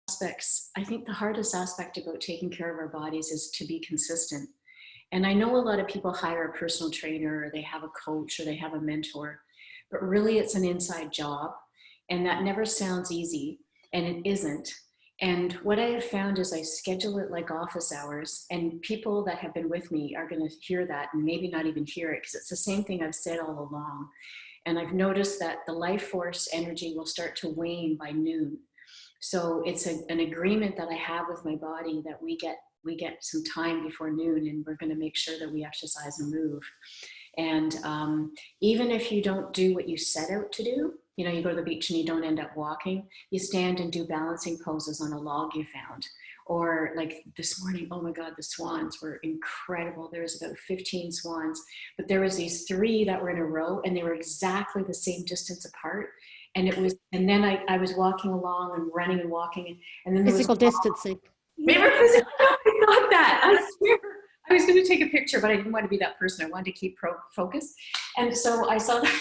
aspects, I think the hardest aspect about taking care of our bodies is to be consistent. And I know a lot of people hire a personal trainer, or they have a coach, or they have a mentor, but really it's an inside job. And that never sounds easy, and it isn't. And what I have found is I schedule it like office hours, and people that have been with me are going to hear that and maybe not even hear it, because it's the same thing I've said all along. And I've noticed that the life force energy will start to wane by noon. So it's an agreement that I have with my body that we get some time before noon, and we're going to make sure that we exercise and move. And even if you don't do what you set out to do, you know, you go to the beach and you don't end up walking, you stand and do balancing poses on a log you found. Or like this morning, oh my God, the swans were incredible. There was about 15 swans, but there was these 3 that were in a row, and they were exactly the same distance apart. And it was, and then I was walking along and running and walking, and then there Physical was distancing. they were physical. I got that. I swear. I was going to take a picture, but I didn't want to be that person. I wanted to keep focused. And so I saw the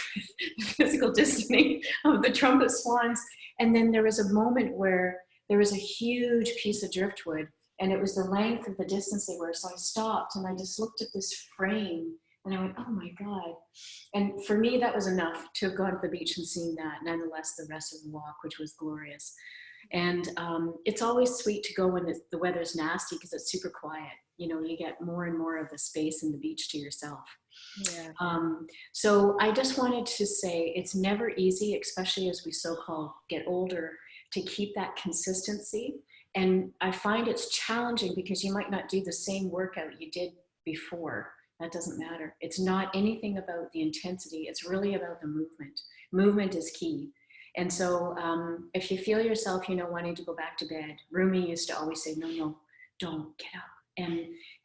physical distancing of the trumpet swans. And then there was a moment where there was a huge piece of driftwood, and it was the length of the distance they were. So I stopped and I just looked at this frame, and I went, oh my God. And for me, that was enough to have gone to the beach and seen that. Nonetheless, the rest of the walk, which was glorious. And it's always sweet to go when the weather's nasty, because it's super quiet. You know, you get more and more of the space in the beach to yourself. Yeah. So I just wanted to say it's never easy, especially as we so-called get older, to keep that consistency. And I find it's challenging because you might not do the same workout you did before. That doesn't matter. It's not anything about the intensity. It's really about the movement. Movement is key. And so if you feel yourself, you know, wanting to go back to bed, Rumi used to always say, no, don't get up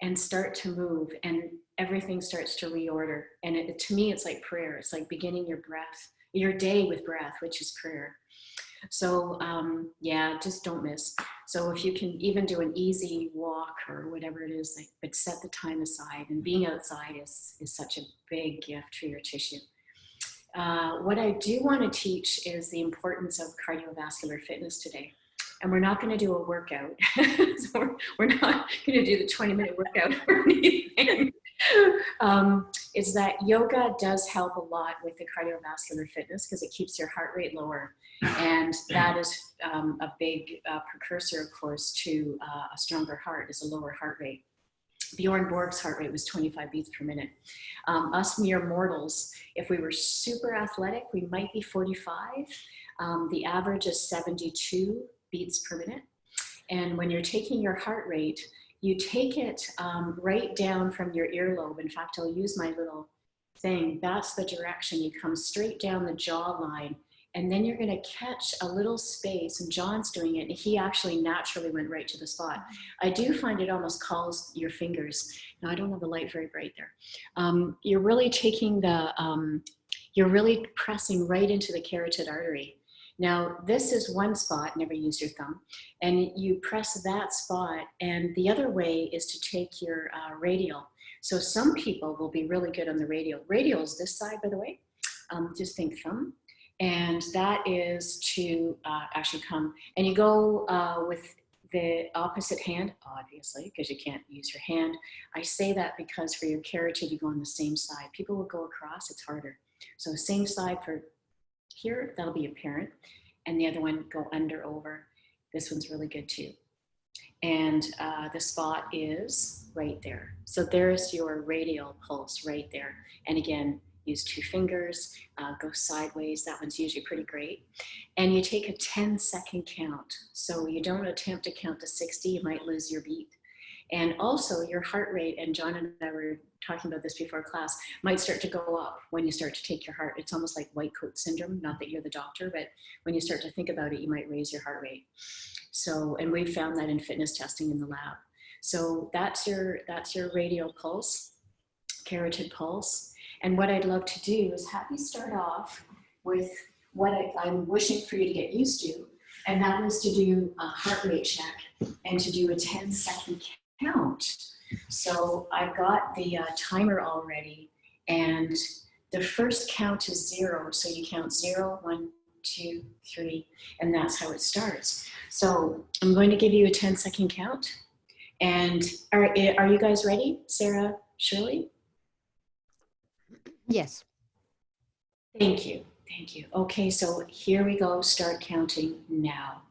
and start to move, and everything starts to reorder. And to me, it's like prayer. It's like beginning your day with breath, which is prayer. So yeah, just don't miss. So if you can even do an easy walk or whatever it is, but set the time aside. And being outside is such a big gift for your tissue. What I do want to teach is the importance of cardiovascular fitness today. And we're not going to do a workout. So we're not going to do the 20-minute workout or anything. Is that yoga does help a lot with the cardiovascular fitness, because it keeps your heart rate lower. And that is a big precursor, of course, to a stronger heart, is a lower heart rate. Bjorn Borg's heart rate was 25 beats per minute. Us mere mortals, if we were super athletic, we might be 45. The average is 72 beats per minute. And when you're taking your heart rate, you take it right down from your earlobe. In fact, I'll use my little thing. That's the direction. You come straight down the jawline, and then you're going to catch a little space. And John's doing it, and he actually naturally went right to the spot. I do find it almost calls your fingers. Now, I don't have the light very bright there. You're really taking you're really pressing right into the carotid artery. Now, this is one spot, never use your thumb, and you press that spot, and the other way is to take your radial. So some people will be really good on the radial. Radial is this side, by the way. Just think thumb. And that is to actually come, and you go with the opposite hand, obviously, because you can't use your hand. I say that because for your carotid, you go on the same side. People will go across, it's harder. So same side for here, that'll be apparent. And the other one, go under, over. This one's really good too. And the spot is right there. So there's your radial pulse right there. And again, use 2 fingers, go sideways. That one's usually pretty great. And you take a 10-second count. So you don't attempt to count to 60, you might lose your beat. And also your heart rate, and John and I were talking about this before class, might start to go up when you start to take your heart. It's almost like white coat syndrome, not that you're the doctor, but when you start to think about it, you might raise your heart rate. So, and we found that in fitness testing in the lab. So that's your radial pulse, carotid pulse. And what I'd love to do is have you start off with what I'm wishing for you to get used to, and that was to do a heart rate check and to do a 10-second count. So I've got the timer already, and the first count is 0. So you count 0, 1, 2, 3, and that's how it starts. So I'm going to give you a 10-second count. And are you guys ready, Sarah, Shirley? Yes. Thank you. Thank you. Okay, so here we go. Start counting now.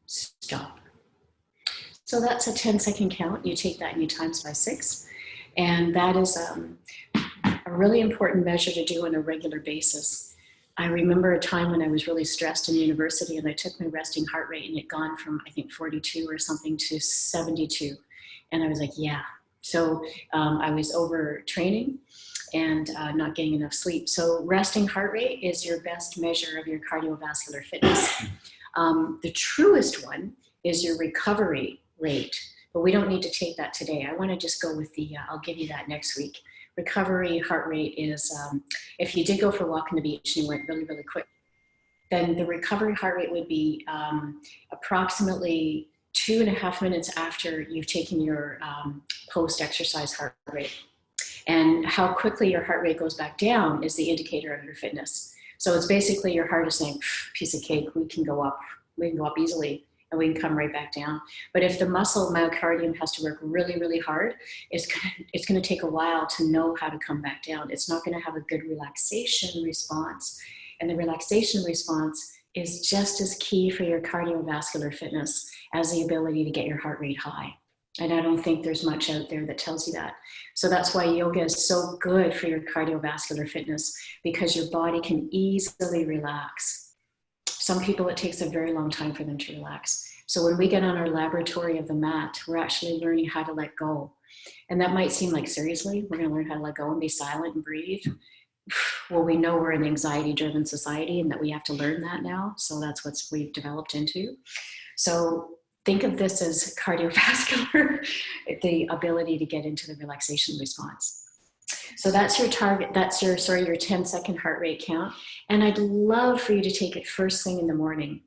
Stop. So that's a 10-second count. You take that and you times by 6. And that is a really important measure to do on a regular basis. I remember a time when I was really stressed in university and I took my resting heart rate and it gone from, I think, 42 or something to 72. And I was like, yeah. So I was overtraining and not getting enough sleep. So resting heart rate is your best measure of your cardiovascular fitness. The truest one is your recovery rate, but we don't need to take that today. I want to just go with the, I'll give you that next week. Recovery heart rate is, if you did go for a walk on the beach and you went really, really quick, then the recovery heart rate would be approximately 2.5 minutes after you've taken your post-exercise heart rate. And how quickly your heart rate goes back down is the indicator of your fitness. So it's basically your heart is saying, piece of cake, we can go up easily and we can come right back down. But if the muscle myocardium has to work really, really hard, it's gonna take a while to know how to come back down. It's not gonna have a good relaxation response. And the relaxation response is just as key for your cardiovascular fitness as the ability to get your heart rate high. And I don't think there's much out there that tells you that. So that's why yoga is so good for your cardiovascular fitness, because your body can easily relax. Some people, it takes a very long time for them to relax. So when we get on our laboratory of the mat, we're actually learning how to let go. And that might seem like, seriously, we're gonna learn how to let go and be silent and breathe. Well, we know we're an anxiety-driven society and that we have to learn that now. So that's what we've developed into. So think of this as cardiovascular, the ability to get into the relaxation response. So that's your target, that's your 10-second heart rate count. And I'd love for you to take it first thing in the morning.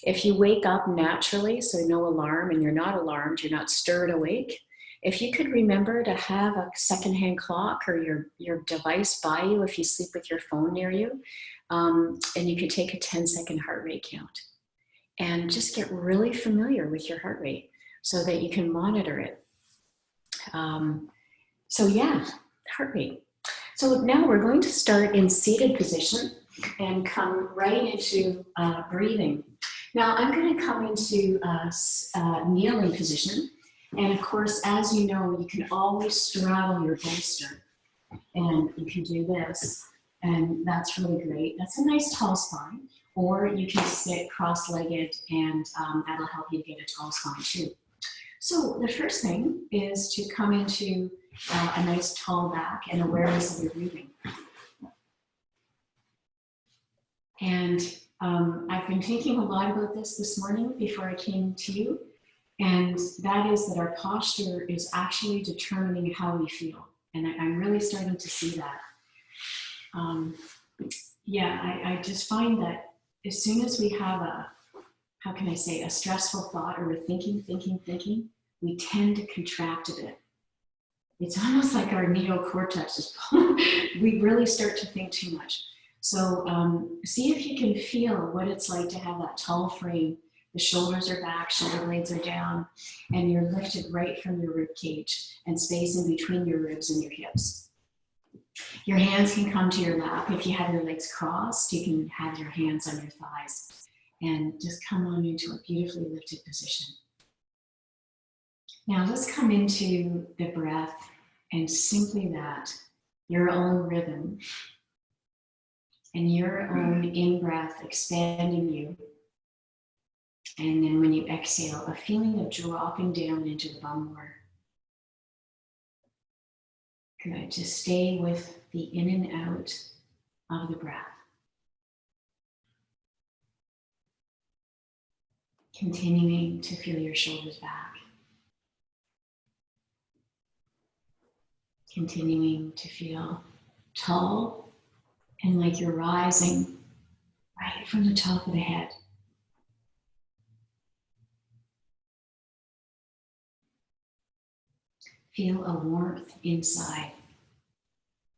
If you wake up naturally, so no alarm and you're not alarmed, you're not stirred awake, if you could remember to have a secondhand clock or your device by you if you sleep with your phone near you, and you could take a 10-second heart rate count. And just get really familiar with your heart rate so that you can monitor it. So yeah, heart rate. So now we're going to start in seated position and come right into breathing. Now I'm going to come into kneeling position. And of course, as you know, you can always straddle your bolster. And you can do this, and that's really great. That's a nice tall spine. Or you can sit cross-legged and that'll help you get a tall spine too. So the first thing is to come into a nice tall back and awareness of your breathing. And I've been thinking a lot about this morning before I came to you, and that is that our posture is actually determining how we feel. And I'm really starting to see that. I just find that as soon as we have a stressful thought, or we're thinking, we tend to contract a bit. It's almost like our neocortex is, we really start to think too much. So see if you can feel what it's like to have that tall frame. The shoulders are back, shoulder blades are down, and you're lifted right from your rib cage and space in between your ribs and your hips. Your hands can come to your lap. If you have your legs crossed, you can have your hands on your thighs and just come on into a beautifully lifted position. Now let's come into the breath and simply that, your own rhythm and your own in-breath expanding you. And then when you exhale, a feeling of dropping down into the bum more. Good, just stay with the in and out of the breath. Continuing to feel your shoulders back. Continuing to feel tall and like you're rising right from the top of the head. Feel a warmth inside.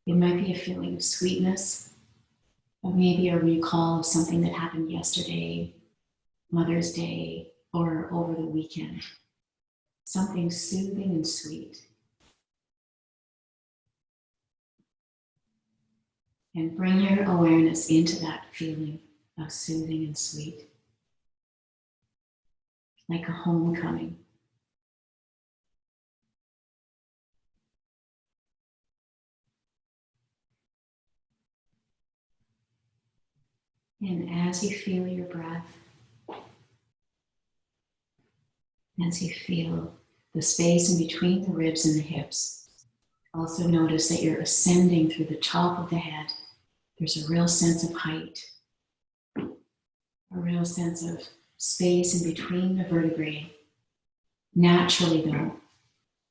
It might be a feeling of sweetness, or maybe a recall of something that happened yesterday, Mother's Day, or over the weekend. Something soothing and sweet. And bring your awareness into that feeling of soothing and sweet, like a homecoming. And as you feel your breath, as you feel the space in between the ribs and the hips, also notice that you're ascending through the top of the head. There's a real sense of height, a real sense of space in between the vertebrae, naturally though.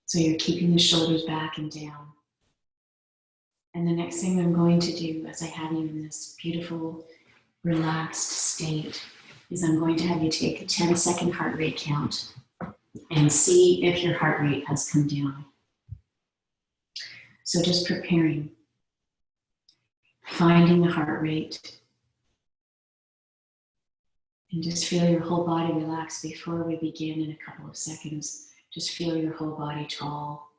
So you're keeping the shoulders back and down. And the next thing I'm going to do as I have you in this beautiful, relaxed state is I'm going to have you take a 10-second heart rate count and see if your heart rate has come down. So just preparing, finding the heart rate, and just feel your whole body relax before we begin in a couple of seconds. Just feel your whole body tall,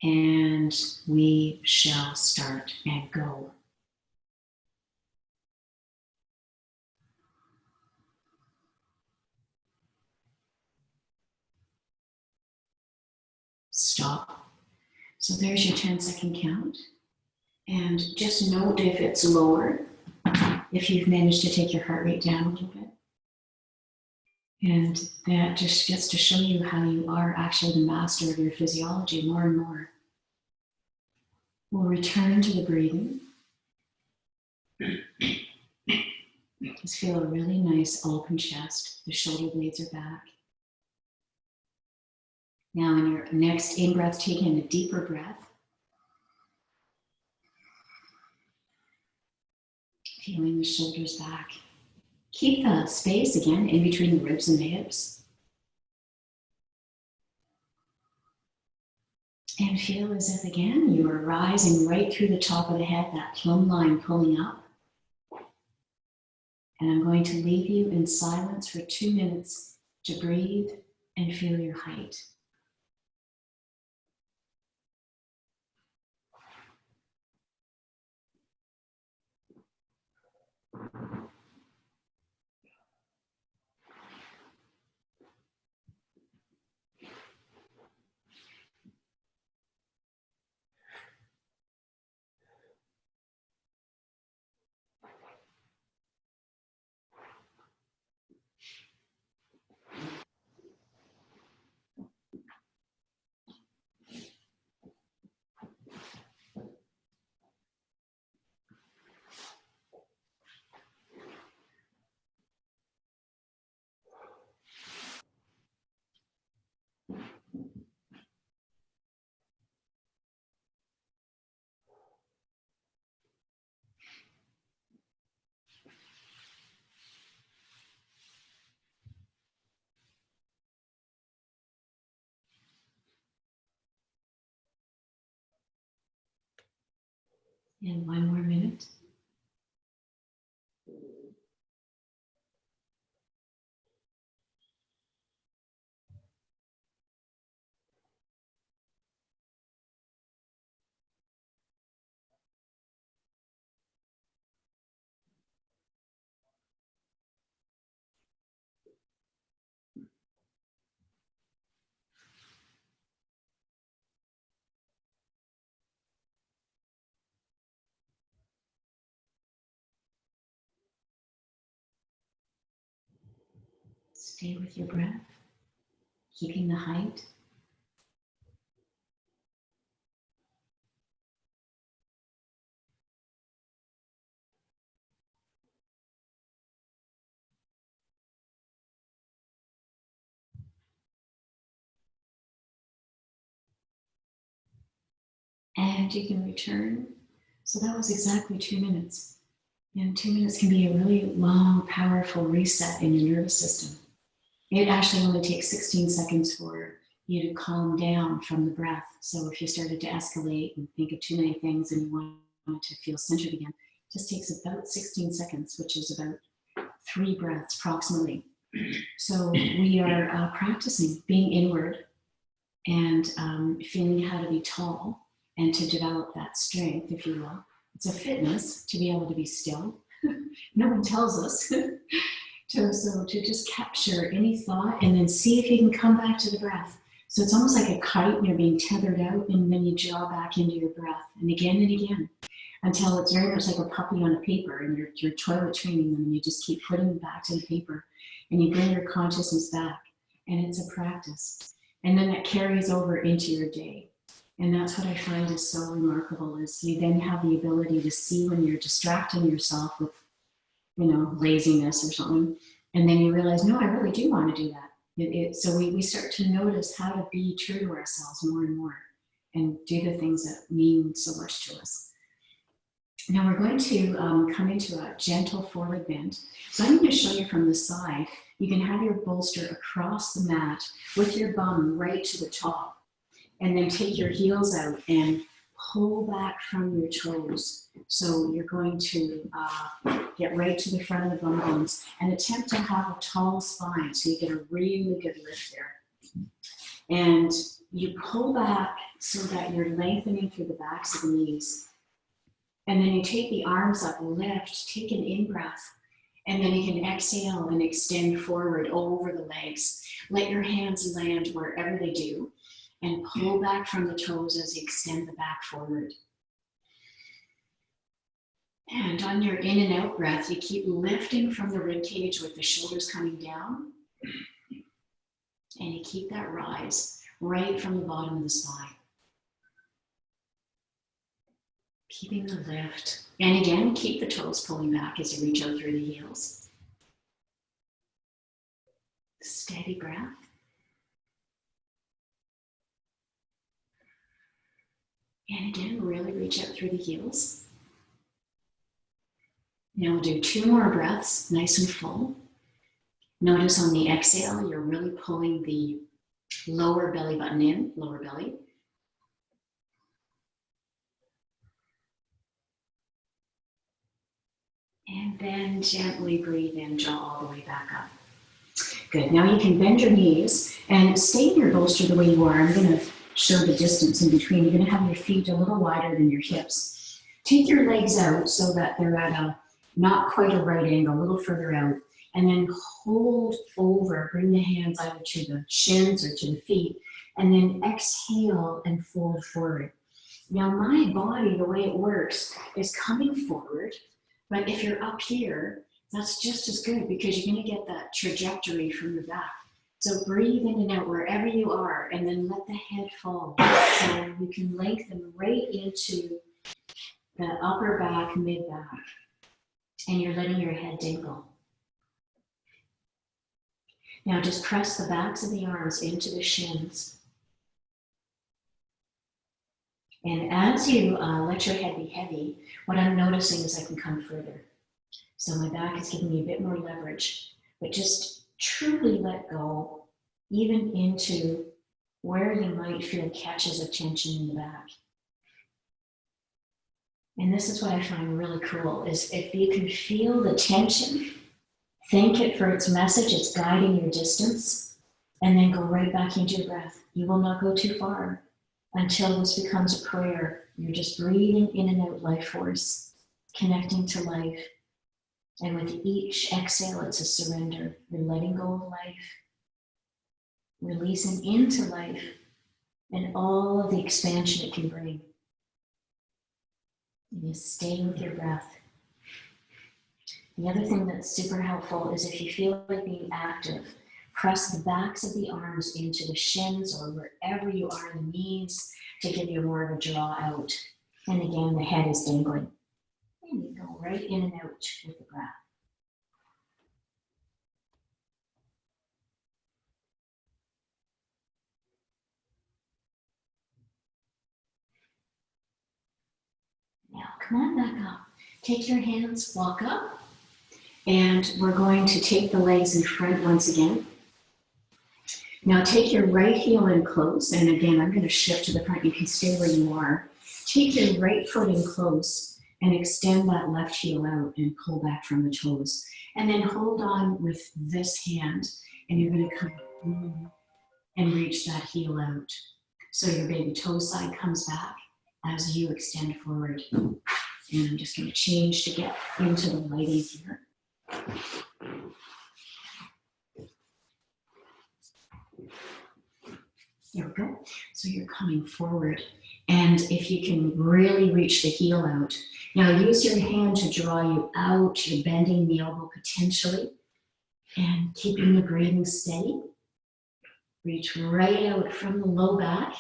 and we shall start and go. Stop. So there's your 10-second count. And just note if it's lower, if you've managed to take your heart rate down a little bit. And that just gets to show you how you are actually the master of your physiology more and more. We'll return to the breathing. Just feel a really nice open chest. The shoulder blades are back. Now in your next in-breath, take in a deeper breath. Feeling the shoulders back. Keep the space again in between the ribs and the hips. And feel as if again you are rising right through the top of the head, that plumb line pulling up. And I'm going to leave you in silence for 2 minutes to breathe and feel your height. And 1 more minute. Stay with your breath, keeping the height. And you can return. So that was exactly 2 minutes. And 2 minutes can be a really long, powerful reset in your nervous system. It actually only takes 16 seconds for you to calm down from the breath. So if you started to escalate and think of too many things and you wanted to feel centered again, it just takes about 16 seconds, which is about 3 breaths approximately. So we are practicing being inward and feeling how to be tall and to develop that strength, if you will. It's a fitness to be able to be still. No one tells us. To just capture any thought and then see if you can come back to the breath. So it's almost like a kite and you're being tethered out and then you draw back into your breath and again until it's very much like a puppy on a paper and you're toilet training them and you just keep putting them back to the paper and you bring your consciousness back and it's a practice. And then that carries over into your day. And that's what I find is so remarkable is you then have the ability to see when you're distracting yourself with, laziness or something. And then you realize, no, I really do want to do that. So we start to notice how to be true to ourselves more and more and do the things that mean so much to us. Now we're going to come into a gentle forward bend. So I'm going to show you from the side. You can have your bolster across the mat with your bum right to the top. And then take your heels out and pull back from your toes. So you're going to get right to the front of the bum bones and attempt to have a tall spine so you get a really good lift there. And you pull back so that you're lengthening through the backs of the knees. And then you take the arms up, lift, take an in-breath. And then you can exhale and extend forward over the legs. Let your hands land wherever they do. And pull back from the toes as you extend the back forward. And on your in and out breath, you keep lifting from the rib cage with the shoulders coming down. And you keep that rise right from the bottom of the spine. Keeping the lift. And again, keep the toes pulling back as you reach out through the heels. Steady breath. And again, really reach out through the heels. Now we'll do 2 more breaths, nice and full. Notice on the exhale, you're really pulling the lower belly button in, lower belly. And then gently breathe in, draw all the way back up. Good, now you can bend your knees and stay in your bolster the way you are. I'm gonna show the distance in between. You're going to have your feet a little wider than your hips. Take your legs out so that they're at a not quite a right angle, a little further out, and then hold over, bring the hands either to the shins or to the feet, and then exhale and fold forward. Now my body, the way it works, is coming forward, but if you're up here, that's just as good because you're going to get that trajectory from the back. So breathe in and out wherever you are, and then let the head fall. So you can lengthen right into the upper back, mid back, and you're letting your head dangle. Now just press the backs of the arms into the shins. And as you let your head be heavy, what I'm noticing is I can come further. So my back is giving me a bit more leverage, but just truly let go, even into where you might feel catches of tension in the back. And this is what I find really cool, is if you can feel the tension, thank it for its message, it's guiding your distance, and then go right back into your breath. You will not go too far until this becomes a prayer. You're just breathing in and out life force, connecting to life. And with each exhale, it's a surrender. You're letting go of life, releasing into life, and all of the expansion it can bring. And you stay with your breath. The other thing that's super helpful is if you feel like being active, press the backs of the arms into the shins or wherever you are in the knees to give you more of a draw out. And again, the head is dangling. And you go right in and out with the breath. Now, come on back up. Take your hands, walk up, and we're going to take the legs in front once again. Now take your right heel in close, and again, I'm going to shift to the front. You can stay where you are. Take your right foot in close and extend that left heel out and pull back from the toes. And then hold on with this hand, and you're going to come and reach that heel out. So your baby toe side comes back as you extend forward. And I'm just going to change to get into the lighting here. There we go. So you're coming forward. And if you can really reach the heel out. Now use your hand to draw you out. You're bending the elbow potentially. And keeping the breathing steady. Reach right out from the low back.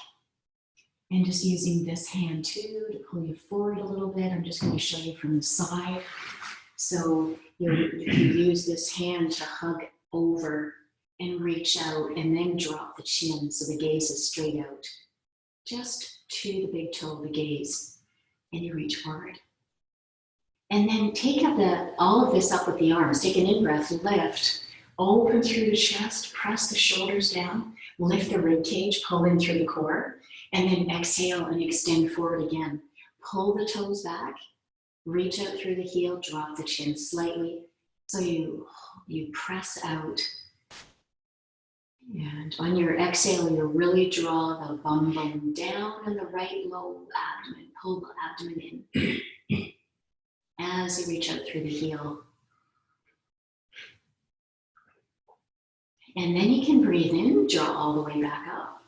And just using this hand too to pull you forward a little bit. I'm just going to show you from the side. So you can use this hand to hug over and reach out and then drop the chin so the gaze is straight out. Just to the big toe of the gaze. And you reach forward. And then take up all of this up with the arms. Take an in-breath, lift, open through the chest, press the shoulders down, lift the rib cage, pull in through the core, and then exhale and extend forward again. Pull the toes back, reach out through the heel, drop the chin slightly. So you press out. And on your exhale, you really draw the bum down and the right low abdomen. Pull the abdomen in as you reach out through the heel. And then you can breathe in, draw all the way back up.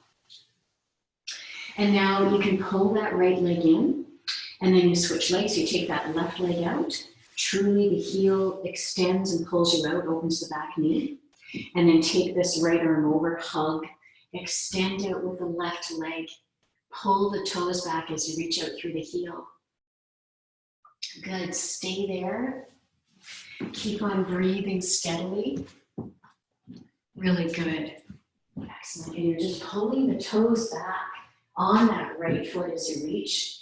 And now you can pull that right leg in, and then you switch legs. You take that left leg out. Truly the heel extends and pulls you out, opens the back knee. And then take this right arm over, hug, extend out with the left leg. Pull the toes back as you reach out through the heel. Good, stay there. Keep on breathing steadily. Really good. Excellent. And you're just pulling the toes back on that right foot as you reach.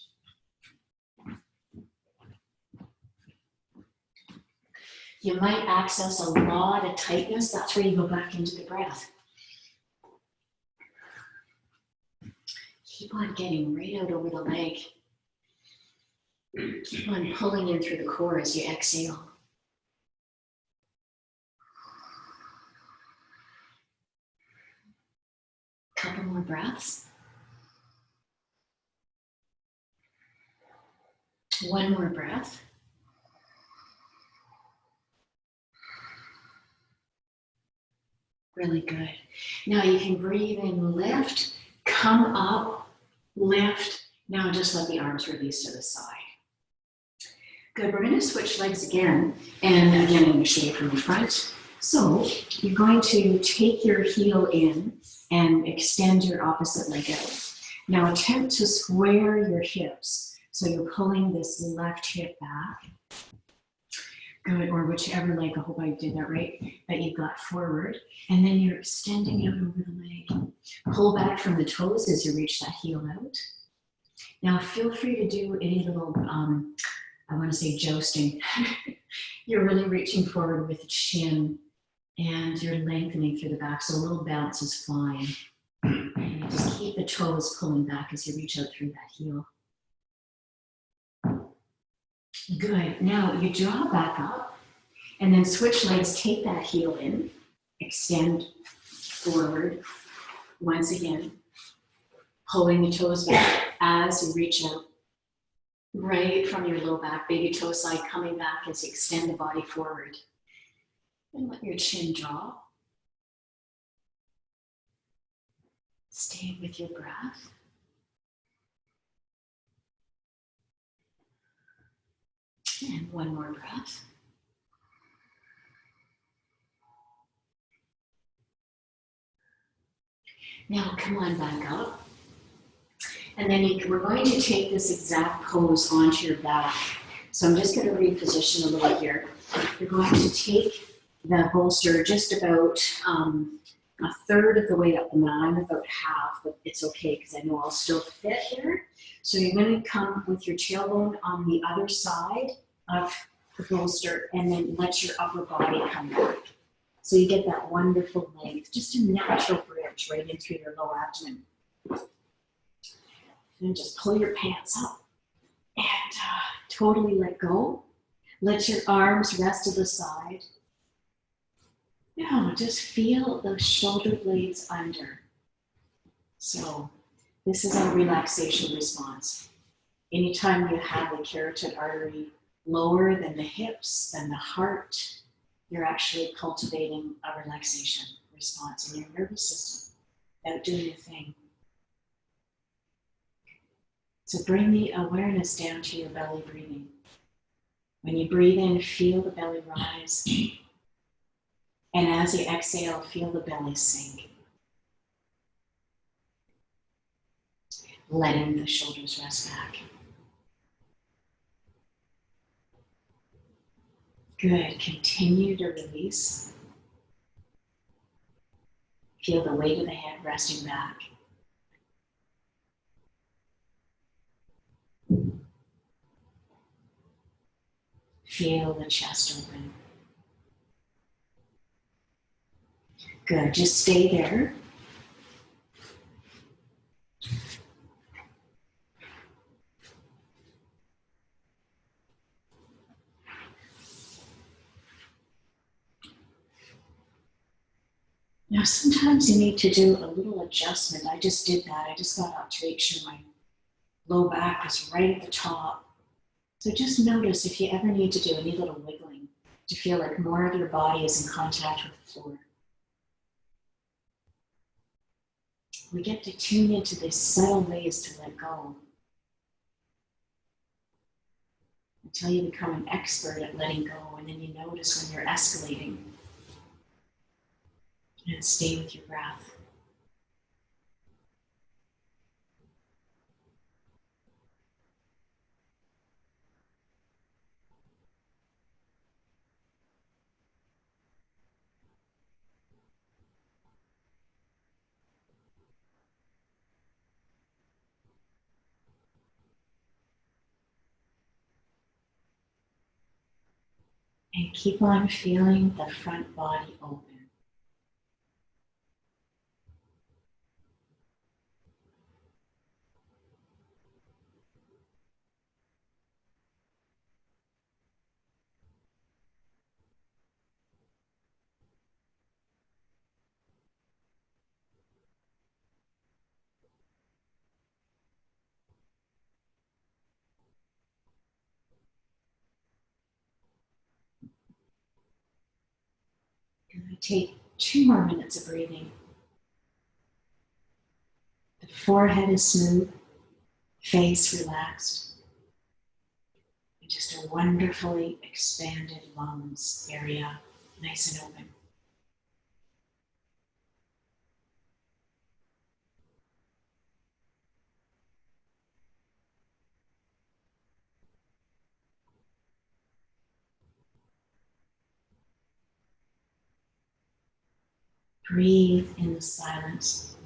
You might access a lot of tightness. That's where you go back into the breath. Keep on getting right out over the leg. Keep on pulling in through the core as you exhale. Couple more breaths. One more breath. Really good. Now you can breathe in, lift, come up, lift. Now just let the arms release to the side. Good, we're going to switch legs again. And again, I'm going to show you from the front. So you're going to take your heel in and extend your opposite leg out. Now attempt to square your hips. So you're pulling this left hip back. Good, or whichever leg, I hope I did that right, that you've got forward. And then you're extending out over the leg. Pull back from the toes as you reach that heel out. Now feel free to do any little, I want to say jousting. You're really reaching forward with the chin and you're lengthening through the back, so a little bounce is fine. And you just keep the toes pulling back as you reach out through that heel. Good. Now you draw back up and then switch legs, take that heel in, extend forward once again, pulling the toes back as you reach out right from your low back, baby toe side coming back as you extend the body forward. And let your chin drop. Stay with your breath. And one more breath. Now come on back up. And then we're going to take this exact pose onto your back. So I'm just going to reposition a little here. You're going to take the bolster just about a third of the way up the mat. I'm about half, but it's okay because I know I'll still fit here. So you're going to come with your tailbone on the other side of the bolster and then let your upper body come back. So you get that wonderful length, just a natural bridge right in through your lower abdomen. And just pull your pants up and totally let go. Let your arms rest to the side. Now just feel those shoulder blades under. So this is our relaxation response. Anytime you have a carotid artery lower than the hips, than the heart, you're actually cultivating a relaxation response in your nervous system without doing a thing. So bring the awareness down to your belly breathing. When you breathe in, feel the belly rise. And as you exhale, feel the belly sink. Letting the shoulders rest back. Good. Continue to release. Feel the weight of the head resting back. Feel the chest open. Good. Just stay there. Now, sometimes you need to do a little adjustment. I just did that. I just got up to make sure my low back was right at the top. So just notice if you ever need to do any little wiggling to feel like more of your body is in contact with the floor. We get to tune into these subtle ways to let go until you become an expert at letting go, and then you notice when you're escalating. And stay with your breath. And keep on feeling the front body open. Take 2 more minutes of breathing. The forehead is smooth, face relaxed, and just a wonderfully expanded lungs area, nice and open. Breathe in the silence.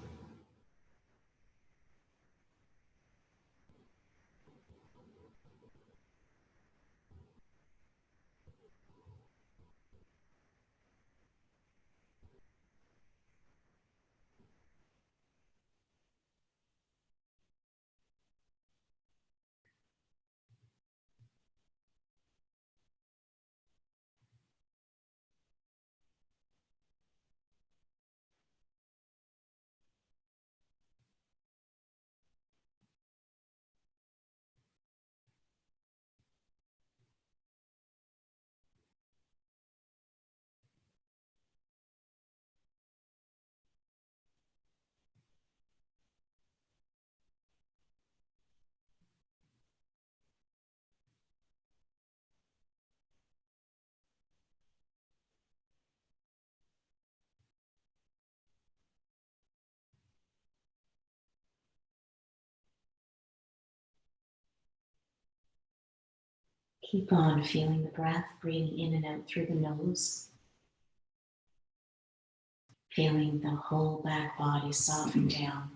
Keep on feeling the breath, breathing in and out through the nose. Feeling the whole back body soften down.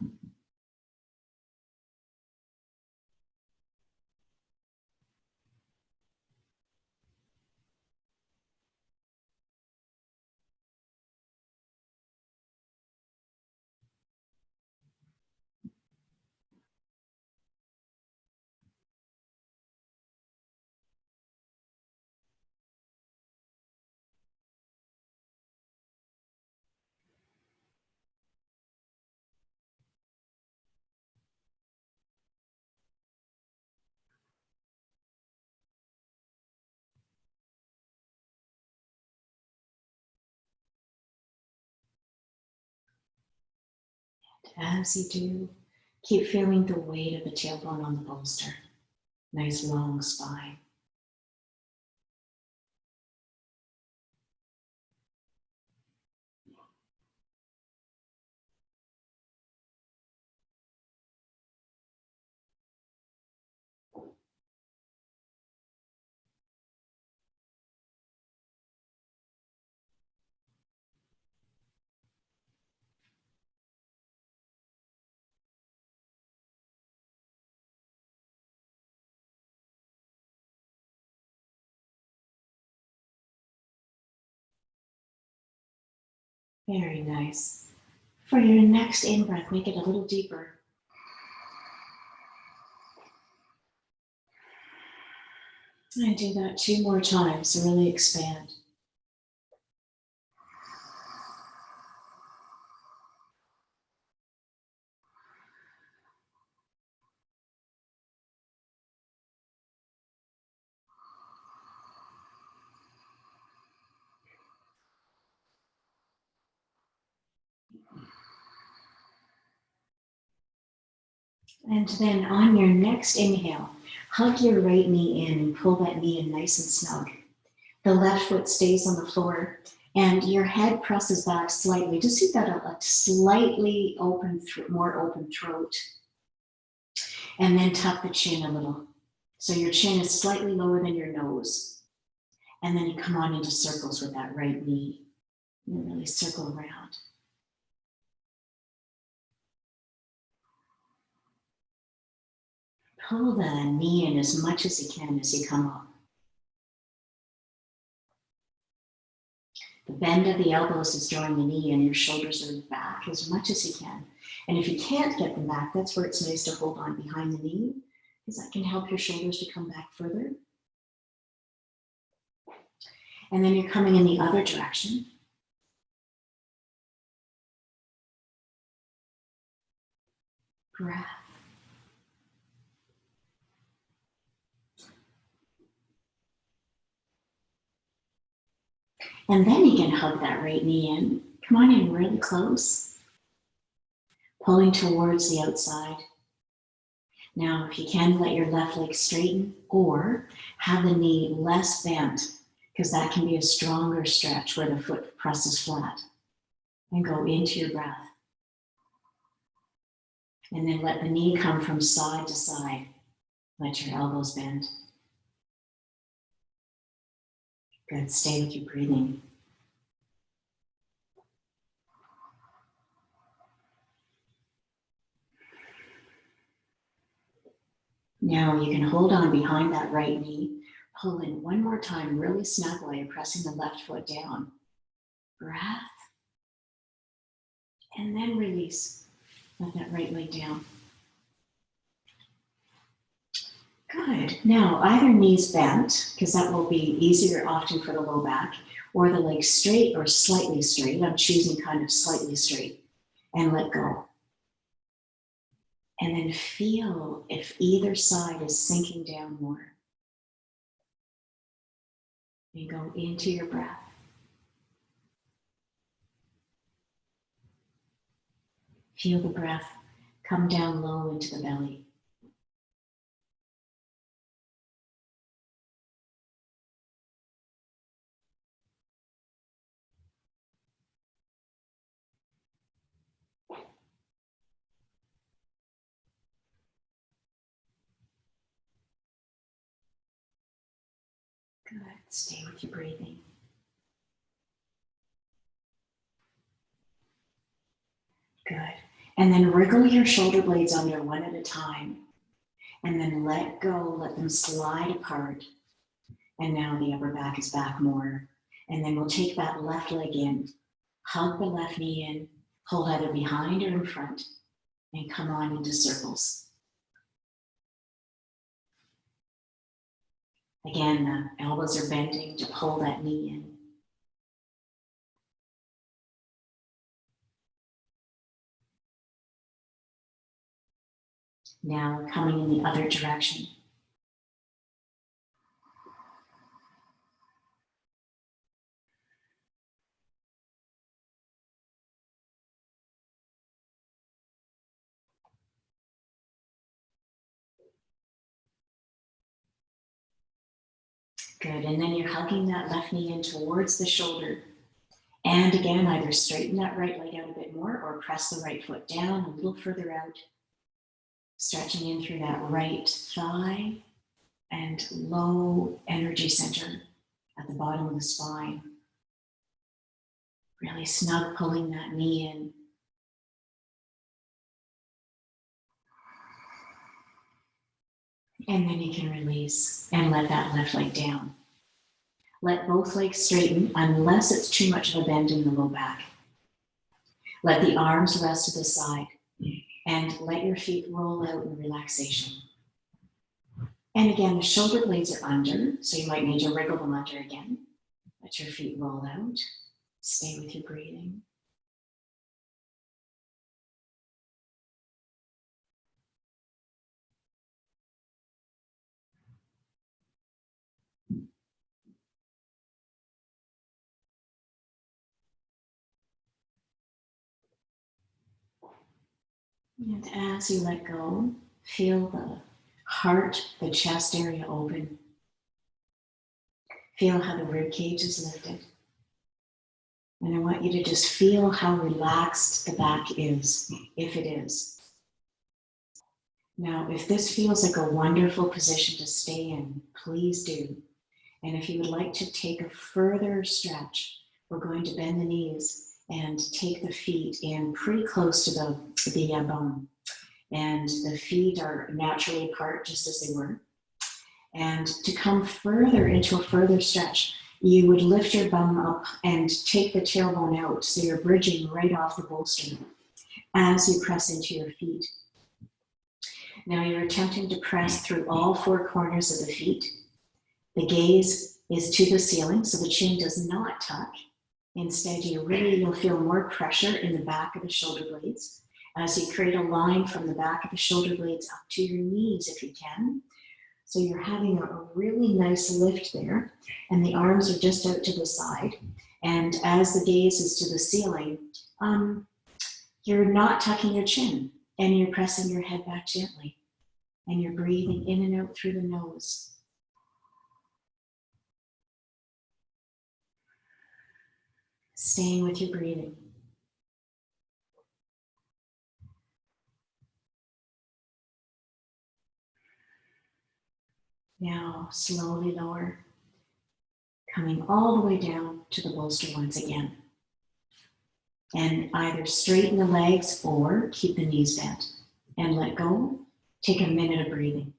As you do, keep feeling the weight of the tailbone on the bolster. Nice long spine. Very nice. For your next in-breath, make it a little deeper. And do that 2 more times to really expand. And then on your next inhale, hug your right knee in and pull that knee in nice and snug. The left foot stays on the floor and your head presses back slightly. Just so you've got a slightly open, more open throat. And then tuck the chin a little. So your chin is slightly lower than your nose. And then you come on into circles with that right knee. And really circle around. Pull the knee in as much as you can as you come up. The bend of the elbows is drawing the knee in, your shoulders are back as much as you can. And if you can't get them back, that's where it's nice to hold on behind the knee, because that can help your shoulders to come back further. And then you're coming in the other direction. Breath. And then you can hug that right knee in. Come on in really close. Pulling towards the outside. Now, if you can, let your left leg straighten or have the knee less bent, because that can be a stronger stretch where the foot presses flat. And go into your breath. And then let the knee come from side to side. Let your elbows bend. Good, stay with your breathing. Now you can hold on behind that right knee. Pull in one more time, really snug while you're pressing the left foot down. Breath. And then release. Let that right leg down. Good. Now either knee's bent, because that will be easier often for the low back, or the leg straight or slightly straight. I'm choosing kind of slightly straight. And let go. And then feel if either side is sinking down more. And go into your breath. Feel the breath come down low into the belly. Good. Stay with your breathing. Good. And then wriggle your shoulder blades under one at a time. And then let go, let them slide apart. And now the upper back is back more. And then we'll take that left leg in, hug the left knee in, hold either behind or in front, and come on into circles. Again, the elbows are bending to pull that knee in. Now coming in the other direction. Good, and then you're hugging that left knee in towards the shoulder. And again, either straighten that right leg out a bit more or press the right foot down a little further out. Stretching in through that right thigh and low energy center at the bottom of the spine. Really snug pulling that knee in. And then you can release and let that left leg down. Let both legs straighten unless it's too much of a bend in the low back. Let the arms rest to the side and let your feet roll out in relaxation. And again, the shoulder blades are under, so you might need to wriggle them under again. Let your feet roll out. Stay with your breathing. And as you let go, feel the heart, the chest area open. Feel how the rib cage is lifted. And I want you to just feel how relaxed the back is, if it is. Now, if this feels like a wonderful position to stay in, please do. And if you would like to take a further stretch, we're going to bend the knees and take the feet in pretty close to the bone. And the feet are naturally apart just as they were. And to come further into a further stretch, you would lift your bum up and take the tailbone out. So you're bridging right off the bolster as you press into your feet. Now you're attempting to press through all four corners of the feet. The gaze is to the ceiling, so the chin does not tuck. Instead, you'll feel more pressure in the back of the shoulder blades as you create a line from the back of the shoulder blades up to your knees if you can. So you're having a really nice lift there, and the arms are just out to the side. And as the gaze is to the ceiling, you're not tucking your chin, and you're pressing your head back gently, and you're breathing in and out through the nose. Staying with your breathing. Now, slowly lower, coming all the way down to the bolster once again. And either straighten the legs or keep the knees bent. And let go. Take a minute of breathing.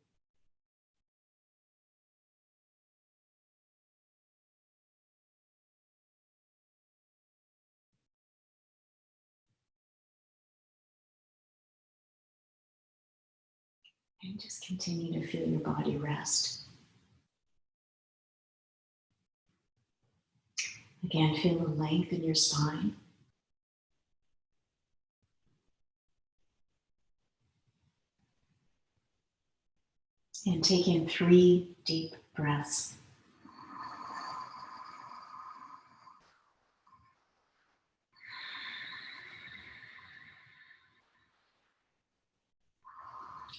And just continue to feel your body rest. Again, feel the length in your spine. And take in 3 deep breaths.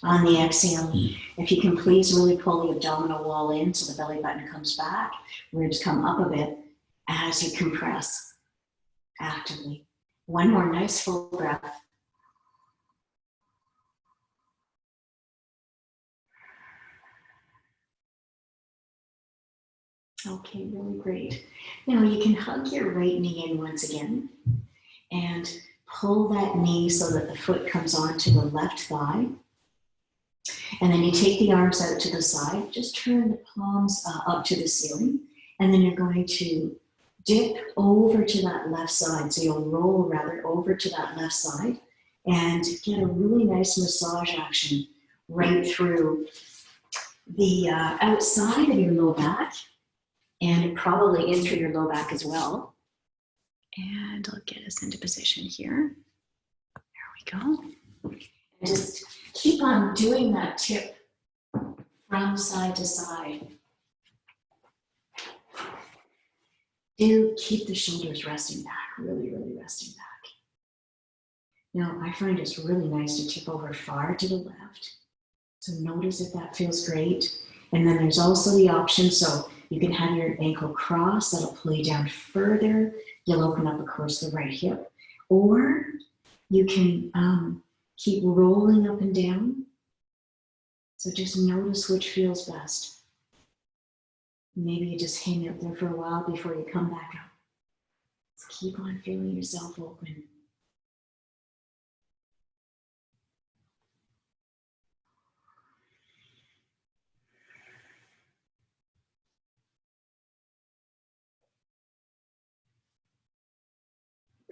On the exhale, if you can please really pull the abdominal wall in so the belly button comes back, ribs come up a bit as you compress actively. One more nice full breath. Okay, really great. Now you can hug your right knee in once again and pull that knee so that the foot comes onto the left thigh. And then you take the arms out to the side, just turn the palms up to the ceiling, and then you're going to dip over to that left side. So you'll roll rather over to that left side and get a really nice massage action right through the outside of your low back and probably in through your low back as well. And I'll get us into position here. There we go. And just keep on doing that tip from side to side. Do keep the shoulders resting back, really, really resting back. Now, I find it's really nice to tip over far to the left. So notice if that feels great. And then there's also the option, so you can have your ankle cross, that'll pull you down further. You'll open up, of course, the right hip. Or you can keep rolling up and down. So just notice which feels best. Maybe you just hang out there for a while before you come back up. Let's keep on feeling yourself open.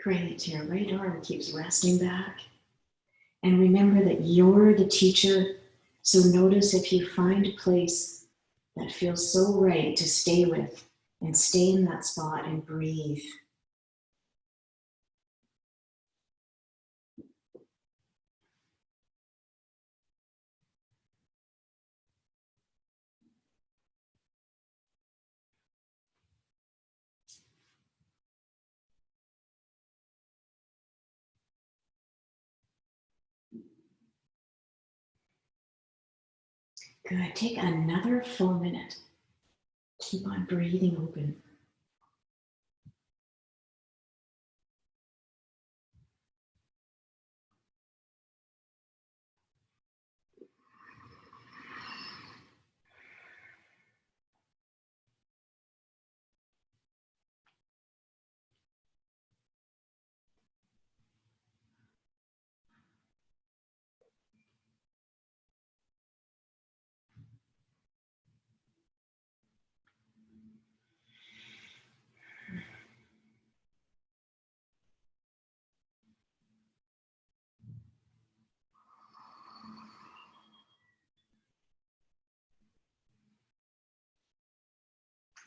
Great, your right arm keeps resting back. And remember that you're the teacher. So notice if you find a place that feels so right to stay with, and stay in that spot and breathe. Good, take another full minute. Keep on breathing open.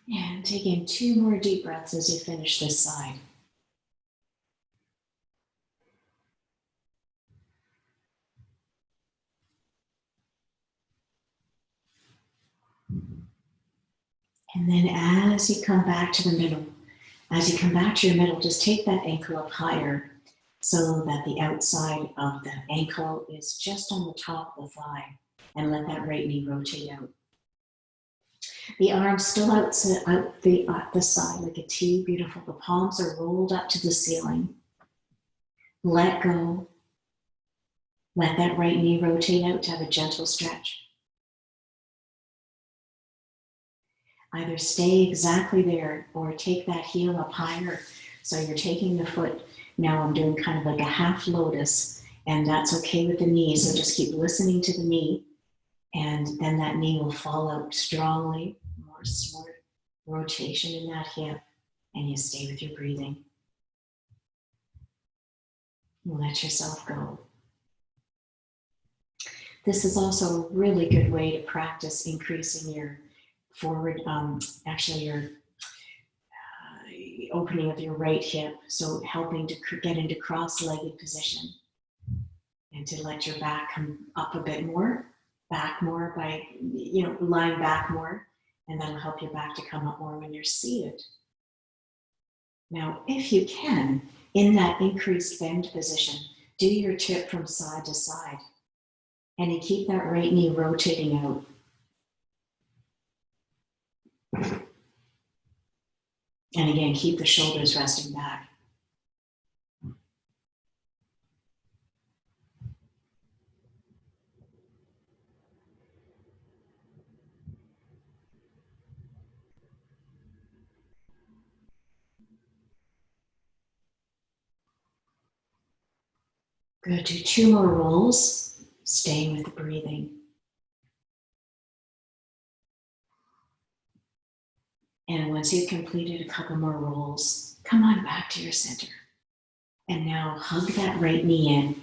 And taking 2 more deep breaths as you finish this side. And then as you come back to the middle, just take that ankle up higher so that the outside of the ankle is just on the top of the thigh, and let that right knee rotate out. The arms still out the side like a T, beautiful. The palms are rolled up to the ceiling. Let go. Let that right knee rotate out to have a gentle stretch. Either stay exactly there or take that heel up higher. So you're taking the foot, now I'm doing kind of like a half lotus, and that's okay with the knee. So just keep listening to the knee, and then that knee will fall out strongly, more rotation in that hip, and you stay with your breathing. Let yourself go. This is also a really good way to practice increasing your forward, your opening of your right hip. So helping to get into cross-legged position and to let your back come up a bit more, back more by, lying back more, and that'll help your back to come up more when you're seated. Now, if you can, in that increased bend position, do your tip from side to side. And you keep that right knee rotating out. And again, keep the shoulders resting back. Good, do 2 more rolls, staying with the breathing. And once you've completed a couple more rolls, come on back to your center. And now hug that right knee in.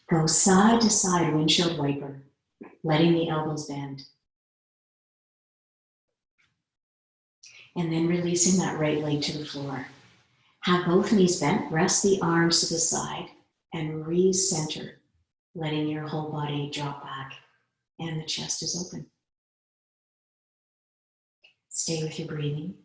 Go side to side, windshield wiper, letting the elbows bend. And then releasing that right leg to the floor. Have both knees bent, rest the arms to the side, and recenter, letting your whole body drop back, and the chest is open. Stay with your breathing.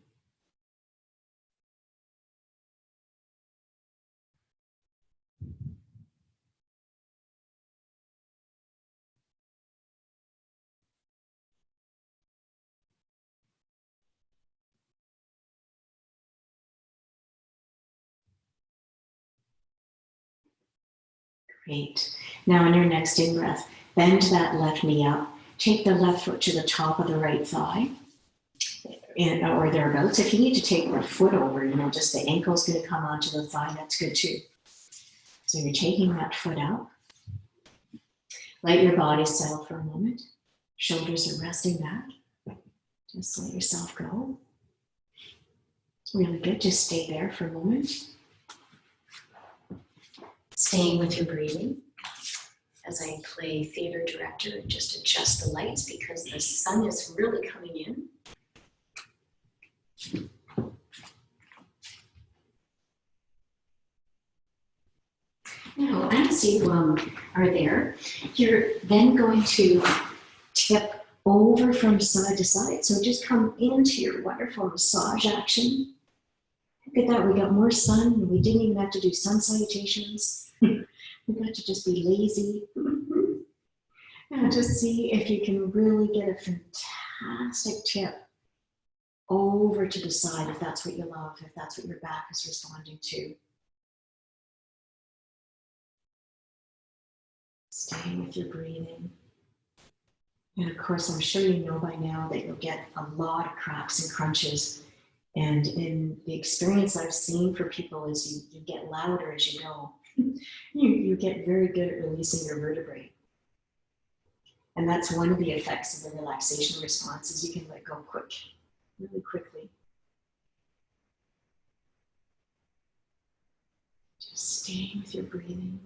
Great. Now on your next in breath, bend that left knee up. Take the left foot to the top of the right thigh, or thereabouts. If you need to take the foot over, just the ankle's going to come onto the thigh, that's good too. So you're taking that foot out. Let your body settle for a moment. Shoulders are resting back. Just let yourself go. Really good. Just stay there for a moment. Staying with your breathing. As I play theater director and just adjust the lights because the sun is really coming in. Now, as you are there, you're then going to tip over from side to side. So just come into your wonderful massage action. Look at that, we got more sun. We didn't even have to do sun salutations. We got to just be lazy. And just see if you can really get a fantastic tip over to the side, if that's what you love, if that's what your back is responding to. Staying with your breathing. And of course, I'm sure you know by now that you'll get a lot of cracks and crunches. And in the experience I've seen for people is you get louder as you go. You get very good at releasing your vertebrae. And that's one of the effects of the relaxation response is you can let go really quickly. Just staying with your breathing.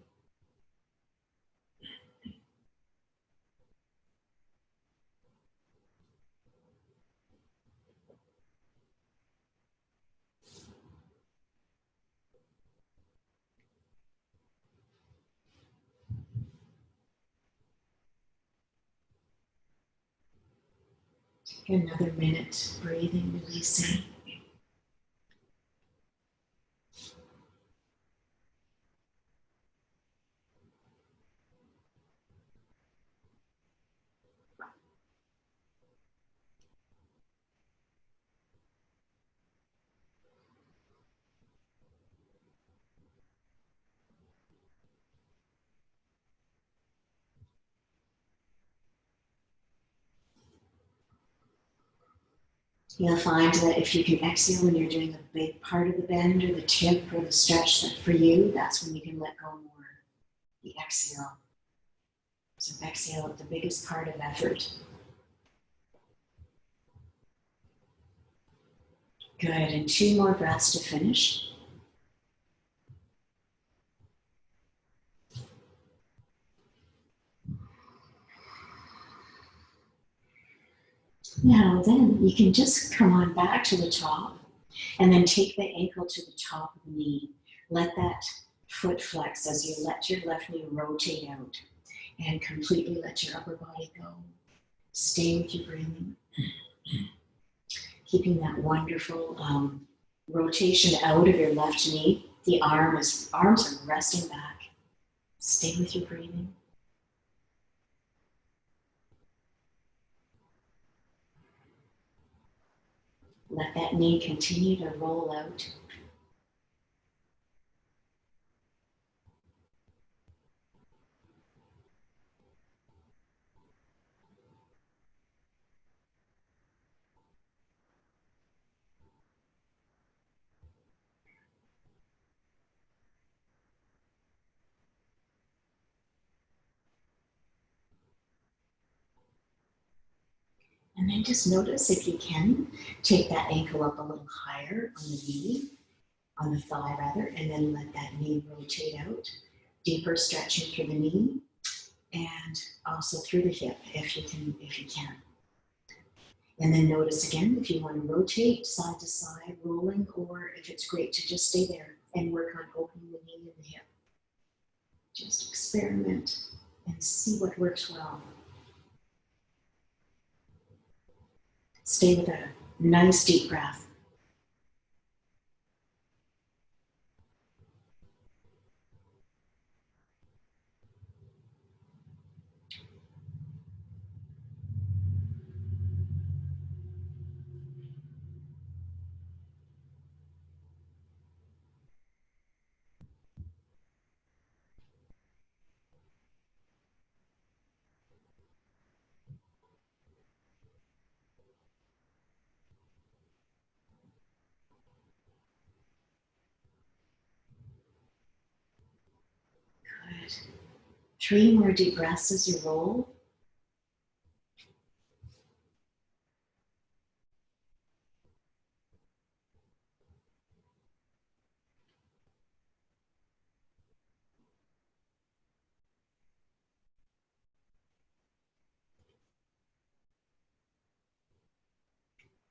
Take another minute, breathing, releasing. You'll find that if you can exhale when you're doing the big part of the bend or the tip or the stretch, that for you, that's when you can let go more. The exhale. So exhale at the biggest part of effort. Good, and 2 more breaths to finish. Now then, you can just come on back to the top and then take the ankle to the top of the knee. Let that foot flex as you let your left knee rotate out and completely let your upper body go. Stay with your breathing. Keeping that wonderful rotation out of your left knee. The arms are resting back. Stay with your breathing. Let that knee continue to roll out. And then just notice if you can, take that ankle up a little higher on the knee, on the thigh rather, and then let that knee rotate out. Deeper stretching through the knee and also through the hip if you can. And then notice again if you want to rotate side to side, rolling, or if it's great to just stay there and work on opening the knee and the hip. Just experiment and see what works well. Stay with a nice deep breath. Good. 3 more deep breaths as you roll.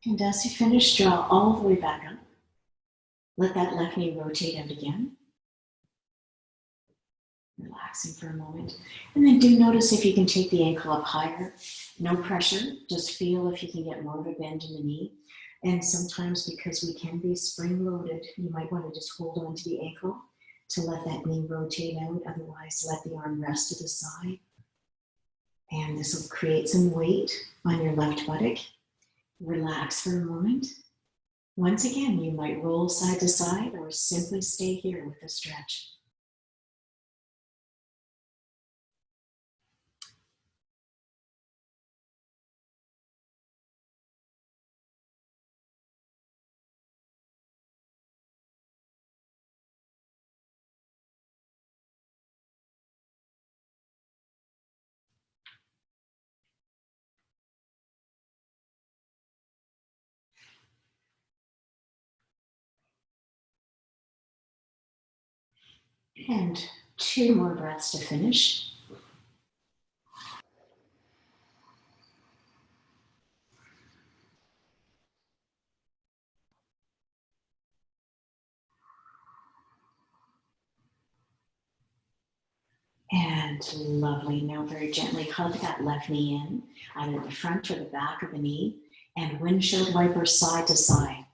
And as you finish, draw all the way back up. Let that left knee rotate out again. Relaxing for a moment. And then do notice if you can take the ankle up higher. No pressure. Just feel if you can get more of a bend in the knee. And sometimes, because we can be spring-loaded, you might want to just hold on to the ankle to let that knee rotate out. Otherwise, let the arm rest to the side. And this will create some weight on your left buttock. Relax for a moment. Once again, you might roll side to side or simply stay here with the stretch. And 2 more breaths to finish. And lovely. Now very gently hug that left knee in, either the front or the back of the knee, and windshield wiper side to side.